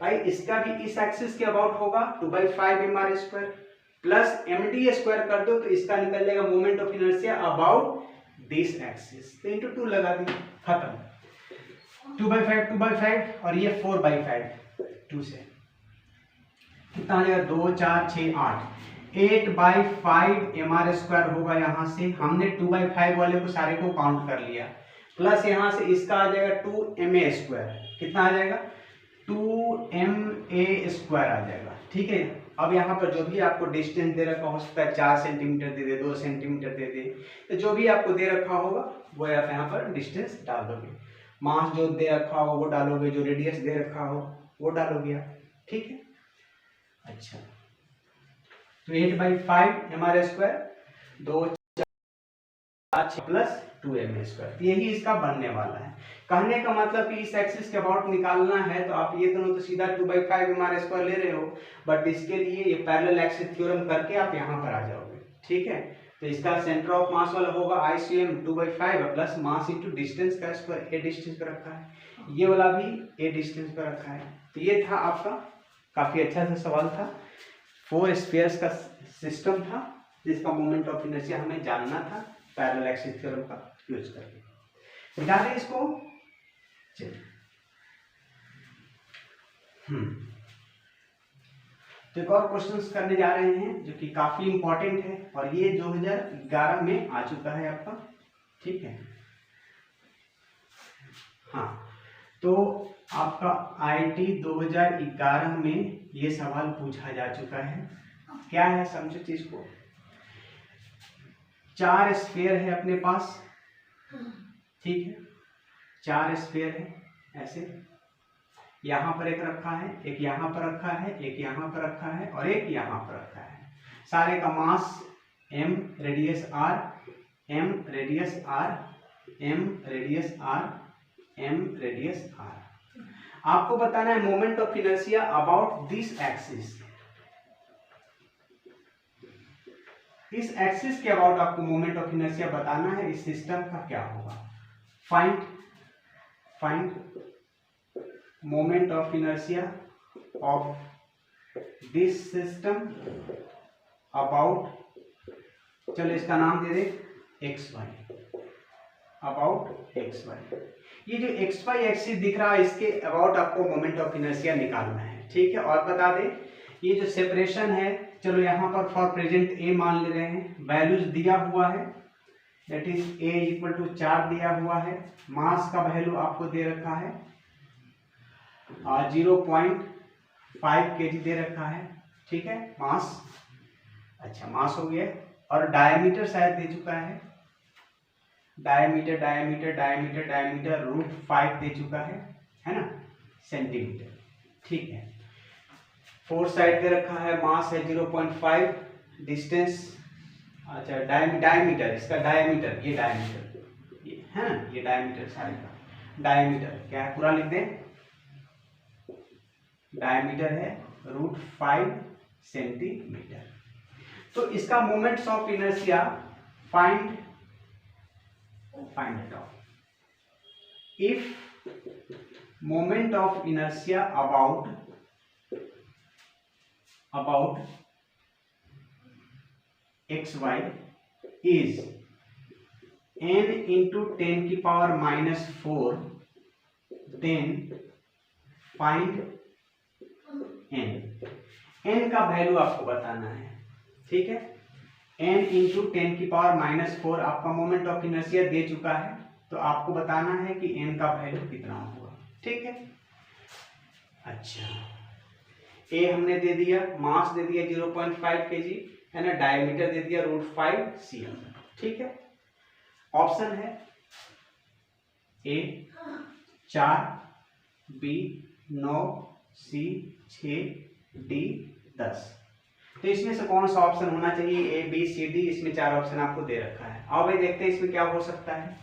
भाई इसका भी इस एक्सिस के अबाउट होगा 2/5 mr² प्लस md² कर दो तो इसका निकल जाएगा moment of inertia about this axis, तो इंटू 2 लगा दी, खत्म। 2/5 2/5 और ये 4/5, 2 से कितना आ जाएगा, 2 4 6 8/5 mr² होगा। यहाँ से हमने 2/5 वाले को सारे को काउंट कर लिया, प्लस यहाँ से इसका आ जाएगा 2ma², कितना आ जाएगा 2ma² आ जाएगा, ठीक है। अब यहाँ पर जो भी आपको डिस्टेंस दे रखा हो सकता है 4 सेंटीमीटर दे दे, 2 सेंटीमीटर दे दे, तो जो भी आपको दे रखा होगा वो आप यहाँ पर डिस्टेंस डाल दोगे, मास जो दे रखा हो वो डालोगे, जो रेडियस दे रखा हो वो डालोगे आप, ठीक है। अच्छा, तो 8/5 mr², 2 4 6 प्लस 2ma², यही इसका बनने वाला है। कहने का मतलब कि इस एक्सिस के अबाउट निकालना है तो आप ये दोनों तो सीधा 2/5 mr² ले रहे हो, बट इसके लिए ये पैरेलल एक्सिस थ्योरम करके आप यहाँ पर आ जाओगे, ठीक है। तो इसका सेंटर ऑफ मास वाला होगा ICM 2/5 plus mass into distance का स्क्वायर, a डिस्टेंस पर रखा है, ये वाला भी a डिस्टेंस पर रखा है। तो ये था आपका काफी अच्छा सा सवाल था, 4 स्फीयर्स का सिस्टम था जिसका मोमेंट ऑफ इनर्शिया हमें जानना था पैरेलल एक्सिस थ्योरम का यूज करके। निकाल दें इसको, चलिए। तो एक और क्वेश्चंस करने जा रहे हैं जो कि काफी इंपॉर्टेंट है और ये 2011 में आ चुका है आपका, ठीक है। हाँ, तो आपका IIT 2011 में ये सवाल पूछा जा चुका है। क्या है, समझो चीज को। 4 स्फीयर है अपने पास, ठीक है, 4 स्फीयर है ऐसे, यहाँ पर एक रखा है, एक यहाँ पर रखा है, एक यहाँ पर रखा है और एक यहाँ पर रखा है। सारे का मास m, radius r, m radius r, m radius r, m radius r। आपको बताना है moment of inertia about this axis, इस एक्सिस के अबाउट आपको मोमेंट ऑफ इनर्शिया बताना है, इस सिस्टम का क्या होगा। Find moment of inertia of this system about, चलो इसका नाम दे दे XY, अबाउट XY। ये जो XY एक्सिस दिख रहा है इसके अबाउट आपको मोमेंट ऑफ इनर्शिया निकालना है, ठीक है। और बता दे ये जो सेपरेशन है, चलो यहाँ पर फॉर प्रेजेंट A मान ले रहे हैं, वैल्यूज दिया हुआ है, दैट इज A = 4 दिया हुआ है, मास का वैल्यू आपको दे रखा है 0.5 kg दे रखा है, ठीक है, मास। अच्छा, मास हो गया, और डायमीटर शायद दे चुका है, डायमीटर √5 दे चुका है ना, सेंटीमीटर, ठीक है। 4 साइड दे रखा है, मास है 0.5, डिस्टेंस अच्छा डायमीटर, इसका डायमीटर, ये डायमीटर, ये है ना, ये डायमीटर सारे का डायमीटर क्या है, पूरा लिख दें, डायमीटर है √5 सेंटीमीटर। तो इसका moments of inertia find it out. If moment of inertia about xy is n into 10 की पावर -4, then find n का वैल्यू आपको बताना है, ठीक है। n इंटू 10 की पावर -4 आपका मोमेंट ऑफ इनर्शिया दे चुका है, तो आपको बताना है कि n का वैल्यू कितना होगा, ठीक है। अच्छा, a हमने दे दिया, मास दे दिया 0.5 kg, है ना, डायमीटर दे दिया √5 cm, ठीक है। ऑप्शन है A 4, B 9, C 6, D 10। तो इसमें से कौन सा ऑप्शन होना चाहिए, A B C D, इसमें 4 ऑप्शन आपको दे रखा है। आओ भाई देखते हैं इसमें क्या हो सकता है।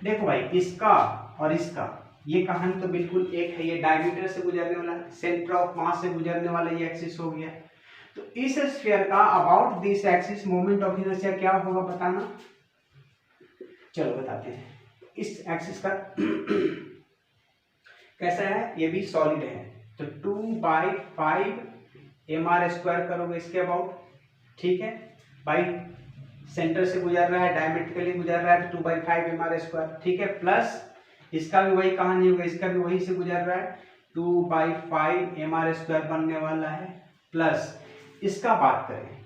देखो भाई, इसका और इसका ये कहानी तो बिल्कुल एक है, ये डायमीटर से गुजरने वाला, सेंटर ऑफ मास से गुजरने वाला ये एक्सिस हो गया। तो इस स्फीयर का about this axis moment of inertia क्या होगा बताना। चलो बताते हैं। इस एक्सिस का कैसा है, ये भी सॉलिड है, तो 2/5 mr² करोगे इसके अबाउट, ठीक है। भाई सेंटर से गुजर रहा है, डायमेट्रिकली गुजर रहा है, तो 2/5 mr², ठीक है। प्लस इसका भी वही कहानी होगा, इसका भी वही से गुजर रहा है, 2/5 mr² बनने वाला है। प्लस इसका बात करें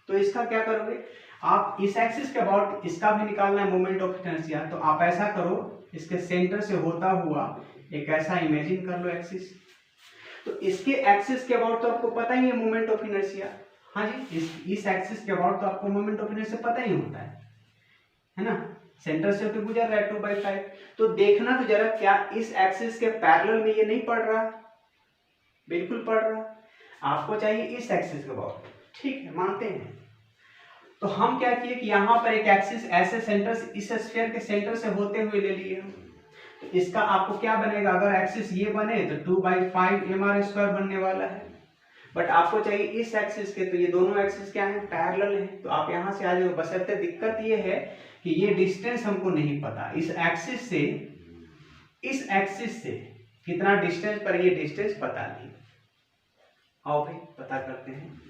तो इसका क्या करोगे आप, इस एक्सिस के अबाउट इसका भी निकालना है मोमेंट ऑफ इनर्शिया, तो आप ऐसा करो, इसके सेंटर से होता हुआ एक ऐसा इमेजिन कर लो एक्सिस, तो इसके एक्सिस के अबाउट तो आपको पता ही है मोमेंट ऑफ इनर्शिया, हाँ जी, इस एक्सिस के अबाउट तो आपको मोमेंट ऑफ इनर्शिया पता ही होता है ना, सेंटर से होकर गुजर रहा है 2/5। तो देखना तो जरा, क्या इस एक्सिस के पैरेलल में ये नहीं पड़ रहा, बिल्कुल पड़ रहा, आपको चाहिए इस एक्सिस के अबाउट, ठीक है, मानते हैं। तो हम क्या किए कि यहाँ पर एक एक्सिस ऐसे सेंटर से, इस स्फीयर के सेंटर से होते हुए ले लिए हम, तो इसका आपको क्या बनेगा, अगर एक्सिस ये बने तो 2/5 mr² बनने वाला है, बट आपको चाहिए इस एक्सिस के, तो ये दोनों एक्सिस क्या है, पैरेलल है, तो आप यहाँ से आ जाओ। बशर्ते दिक्कत ये है कि ये डिस्टेंस हमको नहीं पता, इस एक्सिस से कितना डिस्टेंस पर, ये डिस्टेंस पता नहीं। आओ भाई पता करते हैं।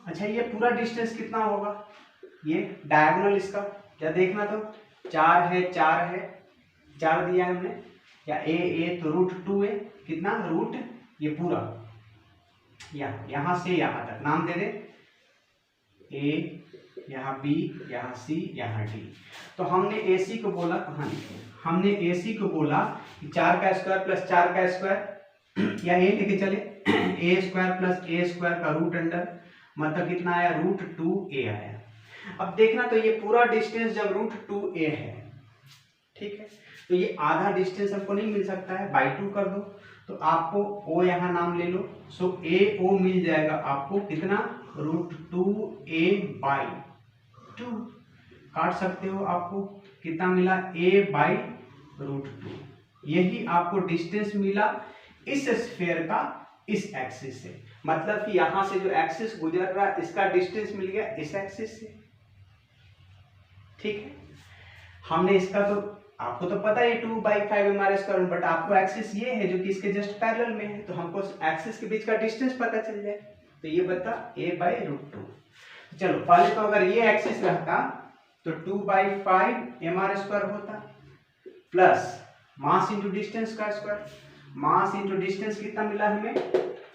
अच्छा, ये पूरा डिस्टेंस कितना होगा, ये डायगोनल इसका क्या देखना, तो 4 है, 4 दिया है हमने, या a तो √2 है, कितना रूट, ये पूरा यहाँ से यहाँ तक नाम दे दे, a, यहाँ b, यहाँ c, यहाँ d। तो हमने AC को बोला, कहाँ लिखे, हमने AC को बोला कि 4 का स्क्वायर प्लस 4 का स्क्वायर, या a लेके चले, a² प्लस a² का रूट अंडर, मतलब कितना आया, √2a आया। अब देखना, तो ये पूरा डिस्टेंस जब √2a है, ठीक है, तो ये आधा डिस्टेंस हमको नहीं मिल सकता है, बाई 2 कर दो, तो आपको O यहाँ नाम ले लो, सो AO मिल जाएगा आपको कितना, √2a/2, काट सकते हो, आपको कितना मिला, a/√2। यही आपको डिस्टेंस मिला इस स्फीयर का इस एक्सिस से, मतलब कि यहां से जो एक्सिस गुजर रहा है इसका डिस्टेंस मिल गया इस एक्सिस से, ठीक है। हमने इसका तो आपको तो पता है 2/5 mr², बट आपको एक्सिस ये है जो कि इसके जस्ट पैरेलल में है, तो हमको एक्सिस के बीच का डिस्टेंस पता चल जाए, तो ये बता a/√2। चलो पहले तो अगर ये एक्सिस रहता तो 2/5 mr² होता, प्लस मास इंटू डिस्टेंस का स्क्वायर, मास इंटू डिस्टेंस कितना मिला हमें,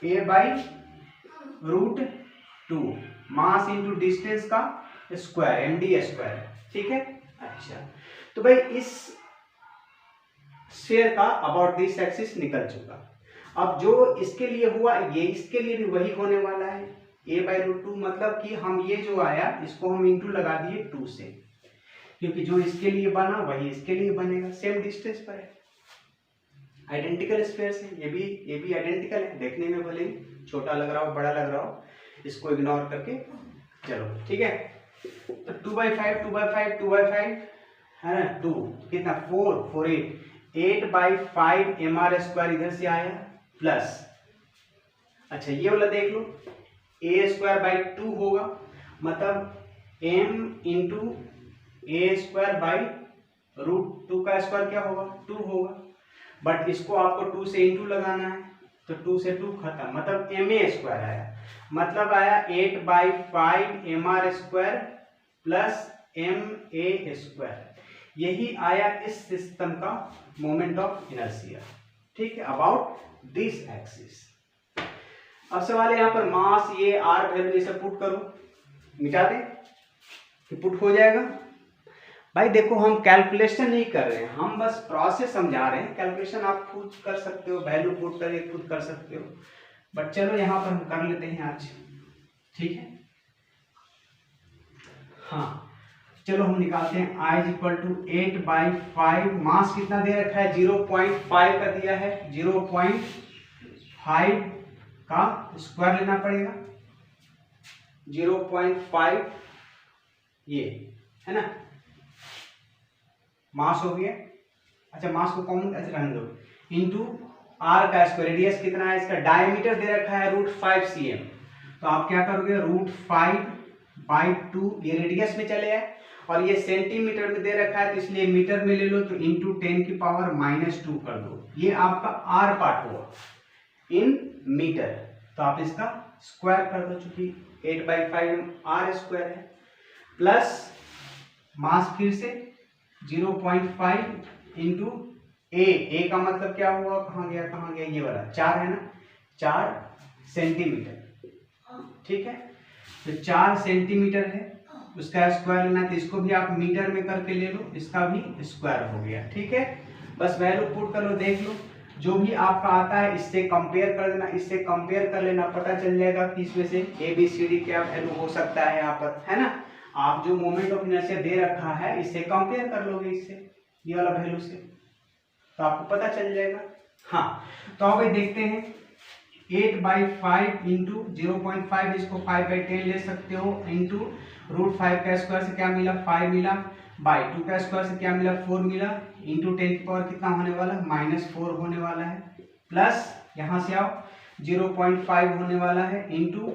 a/√2, मास इंटू डिस्टेंस का स्क्वायर, md², ठीक है। अच्छा, तो भाई इस स्फीयर का अबाउट दिस एक्सिस निकल चुका। अब जो इसके लिए हुआ, ये इसके लिए भी वही होने वाला है, a/√2, मतलब कि हम ये जो आया इसको हम इंटू लगा दिए 2 से, क्योंकि जो इसके लिए बना वही इसके लिए बनेगा, सेम डिस्टेंस पर है, आइडेंटिकल स्फीयर्स है, ये भी आइडेंटिकल है, देखने में भले छोटा लग रहा हो, बड़ा लग रहा हो, इसको इग्नोर करके चलो ठीक है, तो 2/5 2/5 2/5 है ना, 2 कितना 4 4 8/5 mr² इधर से आया प्लस, अच्छा ये वाला देख लो, a²/2 होगा, मतलब m इंटू a²/√2 का स्क्वायर क्या होगा 2 होगा, बट इसको आपको 2 से इंटू लगाना है, तो 2 से 2 खत्म, मतलब ma² आया, मतलब आया 8/5 mr² प्लस ma², यही आया इस सिस्टम का मोमेंट ऑफ इनर्शिया, ठीक है, अबाउट दिस एक्सिस। अब सवाल है यहाँ पर मास ये आर वैल्यू ये सब पुट करो, मिटा दे कि पुट हो जाएगा। भाई देखो हम कैलकुलेशन नहीं कर रहे हैं, हम बस प्रोसेस समझा रहे हैं, कैलकुलेशन आप खुद कर सकते हो, वैल्यू पुट करके खुद कर सकते हो, बट चलो यहाँ पर हम कर लेते हैं आज, ठीक है। हाँ चलो हम निकालते हैं, I = 8/5, मास कितना दे रखा है 0.5 का दिया है, 0.5 का स्क्वायर लेना पड़ेगा, 0.5 ये है ना, मास हो गया, अच्छा मास को कॉमन ऐसे रहने दो, इंटू आर का स्क्वायर, रेडियस कितना है इसका, डायमीटर दे रखा है √5 cm, तो आप क्या करोगे √5/2, ये रेडियस में चले आए और ये सेंटीमीटर में दे रखा है तो इसलिए मीटर में ले लो, तो इंटू 10⁻⁻2 कर दो, ये आपका आर पार्ट हुआ इन मीटर, तो आप इसका स्क्वायर कर दो, चूंकि 8/5 r² है, प्लस मास फिर से 0.5 इंटू ए का मतलब क्या हुआ, कहाँ गया ये वाला 4 है ना, 4 सेंटीमीटर, ठीक है, तो 4 सेंटीमीटर है, उसका स्क्वायर लेना, तो इसको भी आप मीटर में करके ले लो, इसका भी स्क्वायर हो गया, ठीक है, बस वैल्यू पुट कर लो, देख लो जो भी आपका आता है इससे कंपेयर कर देना, इससे कंपेयर कर लेना, पता चल जाएगा कि इसमें से ABCD क्या वैल्यू हो सकता है यहाँ पर, है ना, आप जो मोमेंट ऑफ इनर्शिया दे रखा है इससे कंपेयर कर लोगे, इससे ये वाला वैल्यू से, तो आपको पता चल जाएगा। हाँ तो अब देखते हैं, 8/5 इंटू 0.5, इसको 5/10 ले सकते हो, इंटू √5 का स्क्वायर से क्या मिला 5 मिला, बाई 2 का स्क्वायर से क्या मिला 4 मिला, इंटू 10 की पावर कितना होने वाला -4 होने वाला है, प्लस यहाँ से आओ 0.5 होने वाला है, इंटू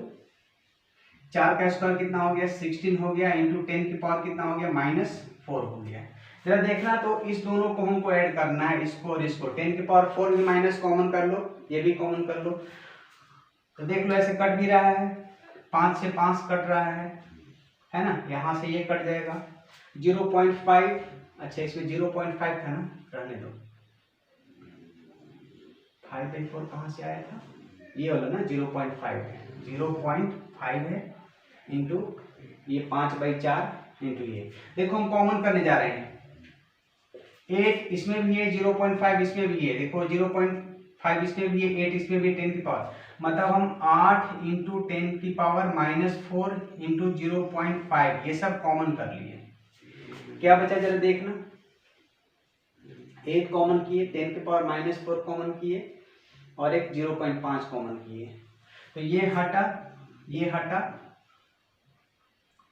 4 का स्क्वायर कितना हो गया 16 हो गया, इंटू 10 की पावर कितना हो गया -4 हो गया। जरा देखना तो इस दोनों को हमको ऐड करना है, इसको और इसको, 10 की पावर 4 भी माइनस कॉमन कर लो, ये भी कॉमन कर लो, तो देख लो ऐसे कट भी रहा है, 5 से 5 कट रहा है ना, यहाँ से ये कट जाएगा 0.5, अच्छा इसमें 0.5 था ना, रहने दो, 5/4 कहाँ से आया था, ये वाला ना 0.5 है, 0.5 है, इंटू ये 5/4 इंटू ये, देखो हम कॉमन करने जा रहे हैं, 8 इसमें भी है, 0.5 इसमें भी है, देखो 0.5 इसमें भी है, 8 इसमें भी है, 10 की पावर, मतलब हम 8 इंटू 10 की पावर -4 इंटू 0.5 ये सब कॉमन कर लिए, क्या बचा जरा देखना, 8 कॉमन किए, 10 की पावर -4 कॉमन किए और एक 0.5 कॉमन किए, तो ये हटा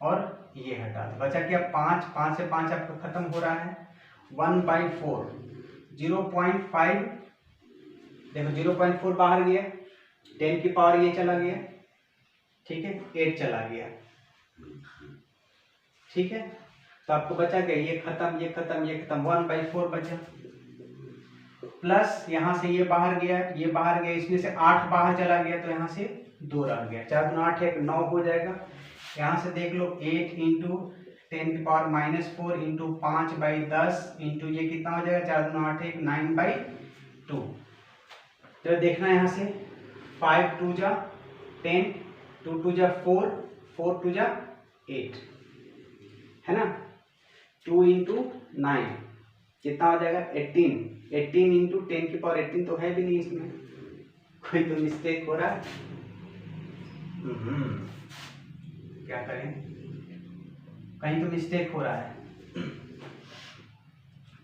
और ये हटा, तो बचा क्या 5 से 5 आपका खत्म हो रहा है, 1/4, 0.5 देखो 0.4 बाहर गया, 10 की पावर ये चला गया, ठीक है, 8 चला गया, ठीक है, तो आपको बचा क्या, ये खत्म 1/4 बचा, प्लस यहाँ से ये बाहर गया, इसमें से 8 बाहर चला गया, तो यहाँ से 2 रह गया, 4 दूना 8 1 9 हो जाएगा, यहाँ से देख लो 8 इंटू 10 की पावर -4 इंटू 5/10 इंटू ये कितना हो जाएगा, 4 दूना 8 1 9/2, तो देखना यहाँ से 5 2 जा 10, 2 2 जा 4, 4 2 जा 8, है ना, 2 इंटू 9 कितना हो जाएगा 18 इंटू 10 की पावर 18 तो है भी नहीं इसमें, कोई तो मिस्टेक हो रहा है, क्या करें, कहीं तो मिस्टेक हो रहा है,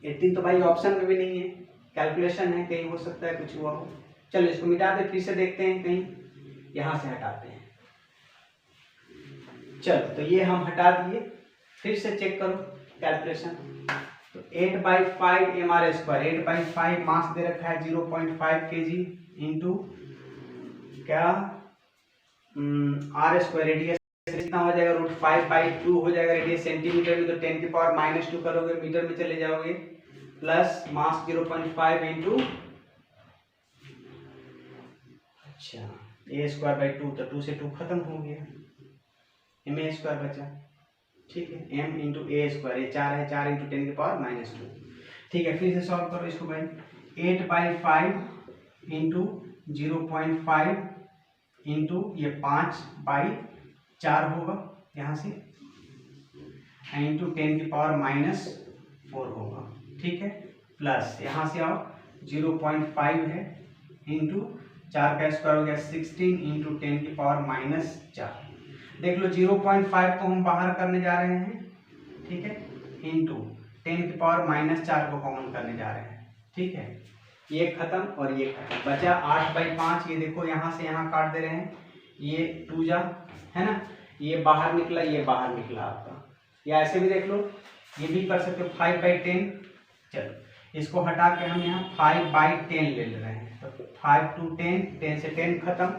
18 तो भाई ऑप्शन में भी नहीं है, कैलकुलेशन है, कहीं हो सकता है कुछ हुआ हो, चलो इसको मिटा दे, फिर से देखते हैं, कहीं यहाँ से हटाते हैं, चलो तो ये हम हटा दिए, फिर से चेक करो कैलकुलेशन। तो 8/5 mr², 8/5 मास दे रखा है 0.5 kg इंटू क्या r² रेडियस कितना हो जाएगा, √5/2 हो जाएगा रेडियस सेंटीमीटर में, तो 10⁻² करोगे मीटर में चले जाओगे, प्लस मास 0.5 इंटू अच्छा a²/2, तो 2 से 2 खत्म हो गया, ma² बचा, ठीक है, m इंटू a², ये 4 है, 4 इंटू 10⁻², ठीक है। फिर से सॉल्व करो इसको भाई, 8/5 इंटू 0.5 इंटू ये 5/4 होगा यहाँ से, इंटू 10⁻⁴ होगा, ठीक है, प्लस यहाँ से आओ 0.5 है इंटू 4 का स्क्वायर हो गया 16 इंटू 10⁻⁴। देख लो 0.5 को हम बाहर करने जा रहे हैं, ठीक है, इंटू 10⁻⁴ को कॉमन करने जा रहे हैं, ठीक है, ये खत्म और ये खत्म, बचा 8/5, ये देखो यहाँ से यहाँ काट दे रहे हैं, ये 2 जा है ना, ये बाहर निकला, ये बाहर निकला आपका, या ऐसे भी देख लो, ये भी कर सकते हो 5/10। चलो इसको हटा के हम यहाँ 5/10 ले रहे हैं, तो 5 to 10, 10 से 10 खत्म,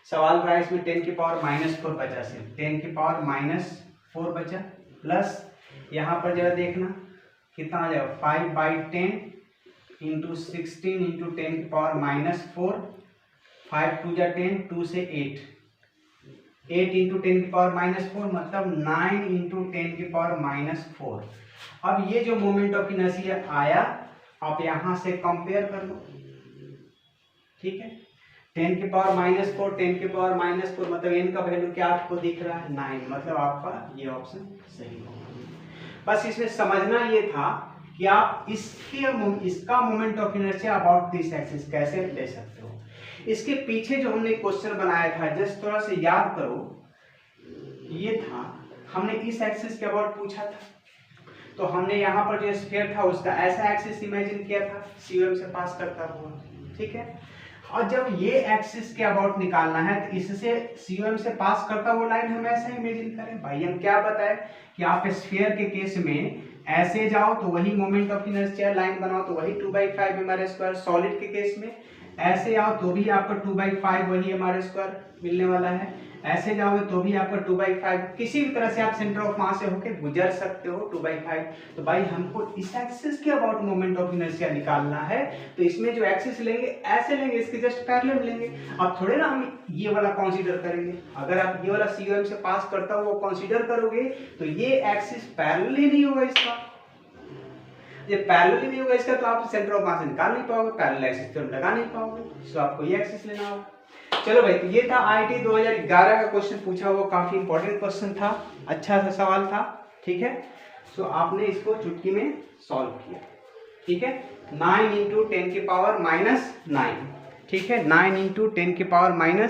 सवाल रहा इसमें 10⁻⁴ बचा, सिर्फ 10⁻⁴ बचा, प्लस यहाँ पर जरा देखना कितना आ जाएगा, 5/10 इंटू 16 इंटू 10⁻⁴, 5 2 जा 10, 2 से 8 इंटू 10⁻⁴, मतलब 9 इंटू 10⁻⁴। अब ये जो मोमेंट ऑफ इनर्शिया आया, आप यहाँ से कंपेयर कर लो, ठीक है, 10⁻⁴, 10⁻⁴, मतलब n का वैल्यू क्या आपको दिख रहा है, 9, मतलब आपका ये ऑप्शन सही होगा। बस इसमें समझना ये था कि आप इसका moment of inertia about this axis कैसे ले सकते हो। इसके पीछे जो हमने क्वेश्चन बनाया था, जस्ट थोड़ा सा याद करो, ये था हमने इस एक्सिस के अबाउट पूछा था, तो हमने यहाँ पर जो स्फीयर था उसका ऐसा एक्सिस इमेजिन किया था, COM से पास करता हुआ, ठीक है, और जब ये एक्सिस के अबाउट निकालना है तो इससे COM से पास करता हुआ लाइन हम ऐसा इमेजिन करें। भाई हम क्या बताए कि आप स्फीयर के केस में ऐसे जाओ तो वही मोमेंट ऑफ इनर्शिया, लाइन बनाओ तो वही 2/5 mr², सॉलिड के केस में ऐसे आओ तो भी आपका 2/5 वही mr² मिलने वाला है, ऐसे जाओगे तो भी आपका 2/5, किसी भी तरह से आप सेंटर ऑफ मास से होके गुजर सकते हो 2/5। तो भाई हमको इस एक्सिस के अबाउट मोमेंट ऑफ इनर्शिया निकालना है, तो इसमें जो एक्सिस लेंगे ऐसे लेंगे, इसके जस्ट पैरेलल लेंगे। अब थोड़े ना हम ये वाला कंसीडर करेंगे, अगर आप ये वाला COM से पास करता हुआ कंसीडर करोगे तो ये एक्सिस पैरेलल ही नहीं होगा इसका, ये पैरेलल ही नहीं होगा इसका, तो आप सेंटर ऑफ मास निकाल नहीं पाओगे, पैरेलल एक्सिस तो लगा नहीं पाओगे, तो आपको ये एक्सिस लेना होगा। चलो भाई, तो ये था IIT 2011 का क्वेश्चन पूछा हुआ, काफी इंपॉर्टेंट क्वेश्चन था, अच्छा सा सवाल था, ठीक है। सो आपने इसको चुटकी में सॉल्व किया, ठीक है, 9 इंटू 10⁻⁹, ठीक है, 9 इंटू 10⁻⁹।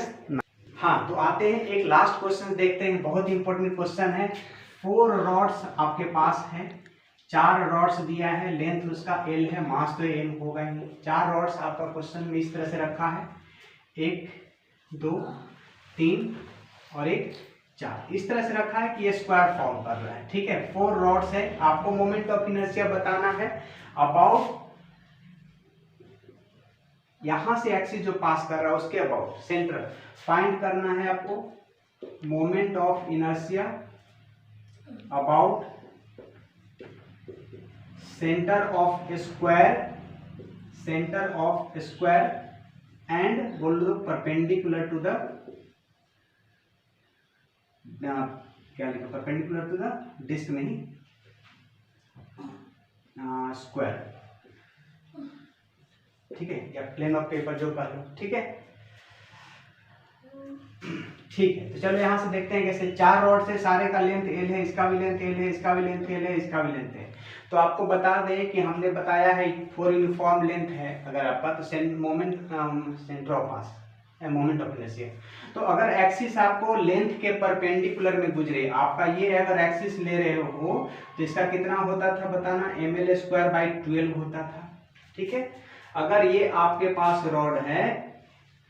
हाँ, तो आते हैं एक लास्ट क्वेश्चन देखते हैं, बहुत इंपॉर्टेंट क्वेश्चन है। 4 रॉड्स आपके पास है, 4 रॉड्स दिया है, लेंथ उसका L है, मास तो M होगा ही। 4 रॉड्स आपका क्वेश्चन में इस तरह से रखा है, 1 2 3 और 1 4, इस तरह से रखा है कि ये स्क्वायर फॉर्म कर रहा है, ठीक है। 4 रॉड्स है, आपको मोमेंट ऑफ इनर्शिया बताना है अबाउट, यहां से एक्सिस जो पास कर रहा है उसके अबाउट सेंटर फाइंड करना है आपको, moment of inertia about centre of square and बोल दो परपेंडिकुलर टू द, क्या लिखा, परपेंडिकुलर टू द डिस्क, नहीं स्क्वायर, ठीक है, या प्लेन ऑफ पेपर जो कर लो, ठीक है, ठीक है। तो चलो यहाँ से देखते हैं कैसे। 4 रॉड से सारे का लेंथ L है, इसका भी लेंथ L है, इसका भी लेंथ L है, इसका भी लेंथ है। तो आपको बता दें कि हमने बताया है 4 यूनिफॉर्म लेंथ है अगर आपका, तो moment centre of mass moment of inertia, तो अगर एक्सिस आपको लेंथ के परपेंडिकुलर में गुजरे, आपका ये अगर एक्सिस ले रहे हो तो इसका कितना होता था बताना, ml²/12 होता था, ठीक है। अगर ये आपके पास रॉड है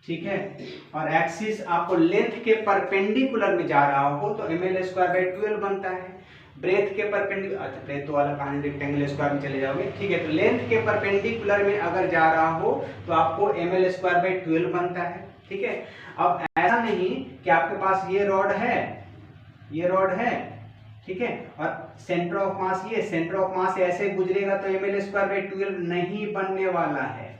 ठीक है, और एक्सिस आपको लेंथ के परपेंडिकुलर में जा रहा हो तो ml²/12 बनता है। ब्रेथ के परपेंडिकुलर, अच्छा ब्रेथ तो वाला कहानी रेक्टेंगल स्क्वायर में चले जाओगे, ठीक है। तो लेंथ के परपेंडिकुलर में अगर जा रहा हो तो आपको ml²/12 बनता है, ठीक है। अब ऐसा नहीं कि आपके पास ये रॉड है, ठीक है, और सेंटर ऑफ मास ये सेंटर ऑफ मास ऐसे गुजरेगा तो ml²/12 नहीं बनने वाला है।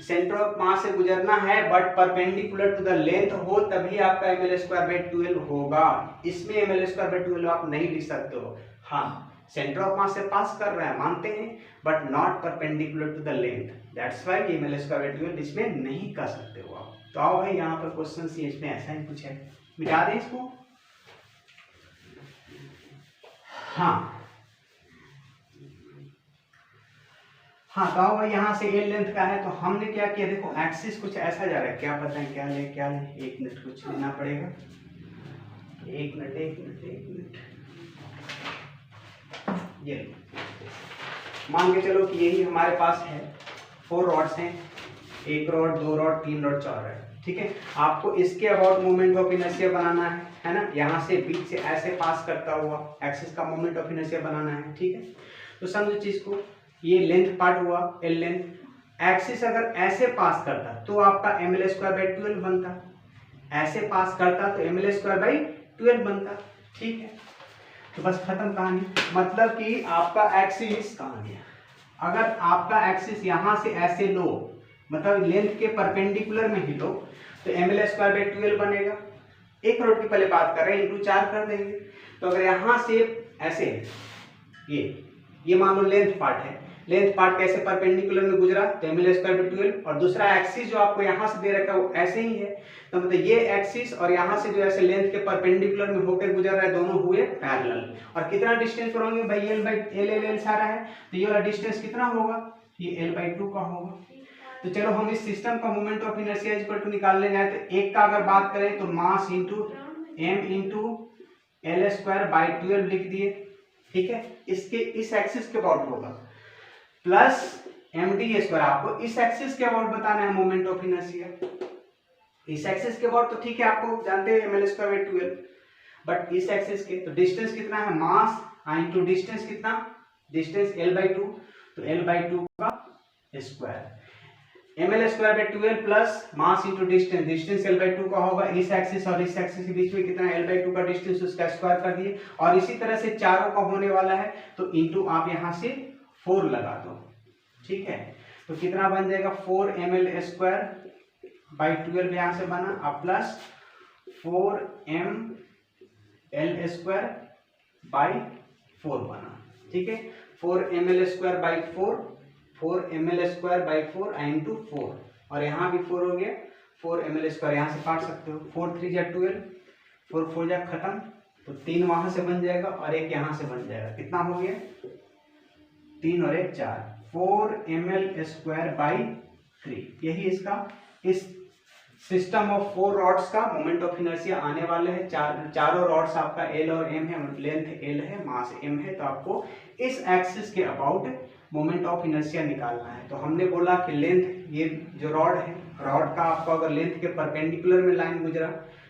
सेंटर ऑफ मास से गुजरना है but perpendicular to the length हो तभी आपका ml²/12 होगा। इसमें ml²/12 आप नहीं लिख सकते हो। हाँ, सेंटर ऑफ मास से पास कर रहा है मानते हैं, but not perpendicular to the length, that's why ml²/12 इसमें नहीं कर सकते हो आप। तो आओ भाई यहाँ पर क्वेश्चन सी इसमें ऐसा ही कुछ है, मिटा दें इसको। हाँ तो आओ भाई यहाँ से एल लेंथ का है तो हमने क्या किया, देखो एक्सिस कुछ ऐसा जा रहा है, क्या पता है क्या ले, एक मिनट कुछ लेना पड़ेगा, एक मिनट ये मान के चलो कि यही हमारे पास है, 4 रॉड्स हैं, 1 रॉड 2 रॉड 3 रॉड 4 रॉड, ठीक है। आपको इसके अबाउट मोमेंट ऑफ इनर्शिया बनाना है ना, यहाँ से बीच से ऐसे पास करता हुआ एक्सिस का मोमेंट ऑफ इनर्शिया बनाना है, ठीक है। तो समझो चीज को, ये लेंथ पार्ट हुआ एल लेंथ, एक्सिस अगर ऐसे पास करता तो आपका ml²/12 बनता, ऐसे पास करता तो ml²/12 बनता, ठीक है। तो बस खत्म कहानी। मतलब कि आपका एक्सिस कहाँ गया, अगर आपका एक्सिस यहाँ से ऐसे लो, मतलब लेंथ के परपेंडिकुलर में ही लो तो ml²/12 बनेगा। एक रॉड की पहले बात कर रहे हैं, इंटू 4 कर देंगे। तो अगर यहाँ से ऐसे ये मान लो लेंथ पार्ट है, लेंथ पार्ट कैसे परपेंडिकुलर में गुजरा तो ml²/12, और दूसरा एक्सिस जो आपको यहाँ से दे रखा है वो ऐसे ही है, तो मतलब ये एक्सिस और यहाँ से जो ऐसे लेंथ के परपेंडिकुलर में होकर गुजर रहा है, दोनों हुए पैरेलल। और कितना डिस्टेंस पर होंगे भाई, l सारा है तो ये वाला डिस्टेंस कितना होगा, ये l/2 का होगा। तो चलो हम इस सिस्टम का moment of inertia equal to निकालने जाए तो एक का अगर बात करें तो mass into m into l²/12 लिख दिए, ठीक है। इसके इस एक्सिस के अबाउट होगा प्लस md², आपको इस एक्सिस के अबाउट बताना है मोमेंट ऑफ इनर्शिया। इस एक्सिस के अबाउट तो ठीक है, आपको जानते हैं ml²/12, बट इस एक्सिस के तो डिस्टेंस कितना है, मास इंटू डिस्टेंस कितना, डिस्टेंस l/2, तो l/2 का square, ml²/12 plus mass into distance, distance l/2 का होगा, इस एक्सिस और इस एक्सिस के बीच में कितना l/2 का डिस्टेंस, उसका स्क्वायर कर दिए। और इसी तरह से चारों का होने वाला है तो इंटू आप यहाँ से 4 लगा दो, ठीक है। तो कितना बन जाएगा 4ml²/12 यहाँ से बना, अब प्लस 4ml²/4 बना, ठीक है। 4ml²/4 इंटू 4, और यहाँ भी 4 हो गया, 4ml², यहाँ से काट सकते हो, 4 3 जा 12, 4 4 जा खत्म, तो 3 वहां से बन जाएगा और एक यहाँ से बन जाएगा, कितना हो गया 3 और 1 4, 4ml²/3। यही इसका इस सिस्टम ऑफ 4 रॉड्स का मोमेंट ऑफ इनर्शिया आने वाले हैं। चारों रॉड्स आपका L और M है, लेंथ L है, मास M है, तो आपको इस एक्सिस के अबाउट मोमेंट ऑफ इनर्शिया निकालना है। तो हमने बोला कि लेंथ, ये जो रॉड है, रॉड का आपका अगर लेंथ के परपेंडिकुलर में लाइन गुजरा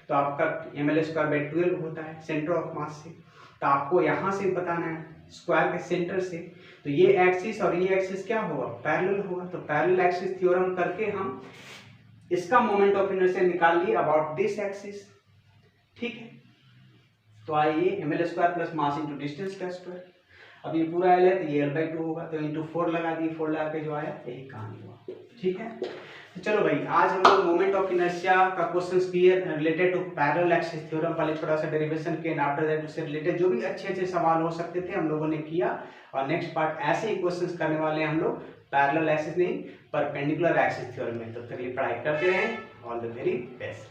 तो आपका ml²/12 होता है सेंटर ऑफ मास से। तो आपको यहाँ से बताना है स्क्वायर के सेंटर से, तो ये एक्सिस और ये एक्सिस क्या होगा, पैरेलल होगा। तो पैरेलल एक्सिस थ्योरम करके हम इसका मोमेंट ऑफ इनर्शिया निकाल लिए अबाउट दिस एक्सिस, ठीक है। तो आइए ml² plus mass into distance का स्क्वायर, अब ये पूरा L है तो ये l/2 होगा, तो इंटू 4 लगा दिए, 4 लगा के जो आया यही कहानी हुआ, ठीक है। तो चलो भाई, आज हम लोग मोमेंट ऑफ इनर्शिया का क्वेश्चंस किए related to parallel axis theorem, पहले छोटा सा डेरिवेशन के, आफ्टर दैट उससे रिलेटेड जो भी अच्छे सवाल हो सकते थे हम लोगों ने किया। और नेक्स्ट पार्ट ऐसे ही क्वेश्चंस करने वाले हैं हम लोग पैरेलल एक्सिस नहीं, परपेंडिकुलर एक्सिस थ्योरम में। तब तक के लिए पढ़ाई करते रहें, ऑल द वेरी बेस्ट।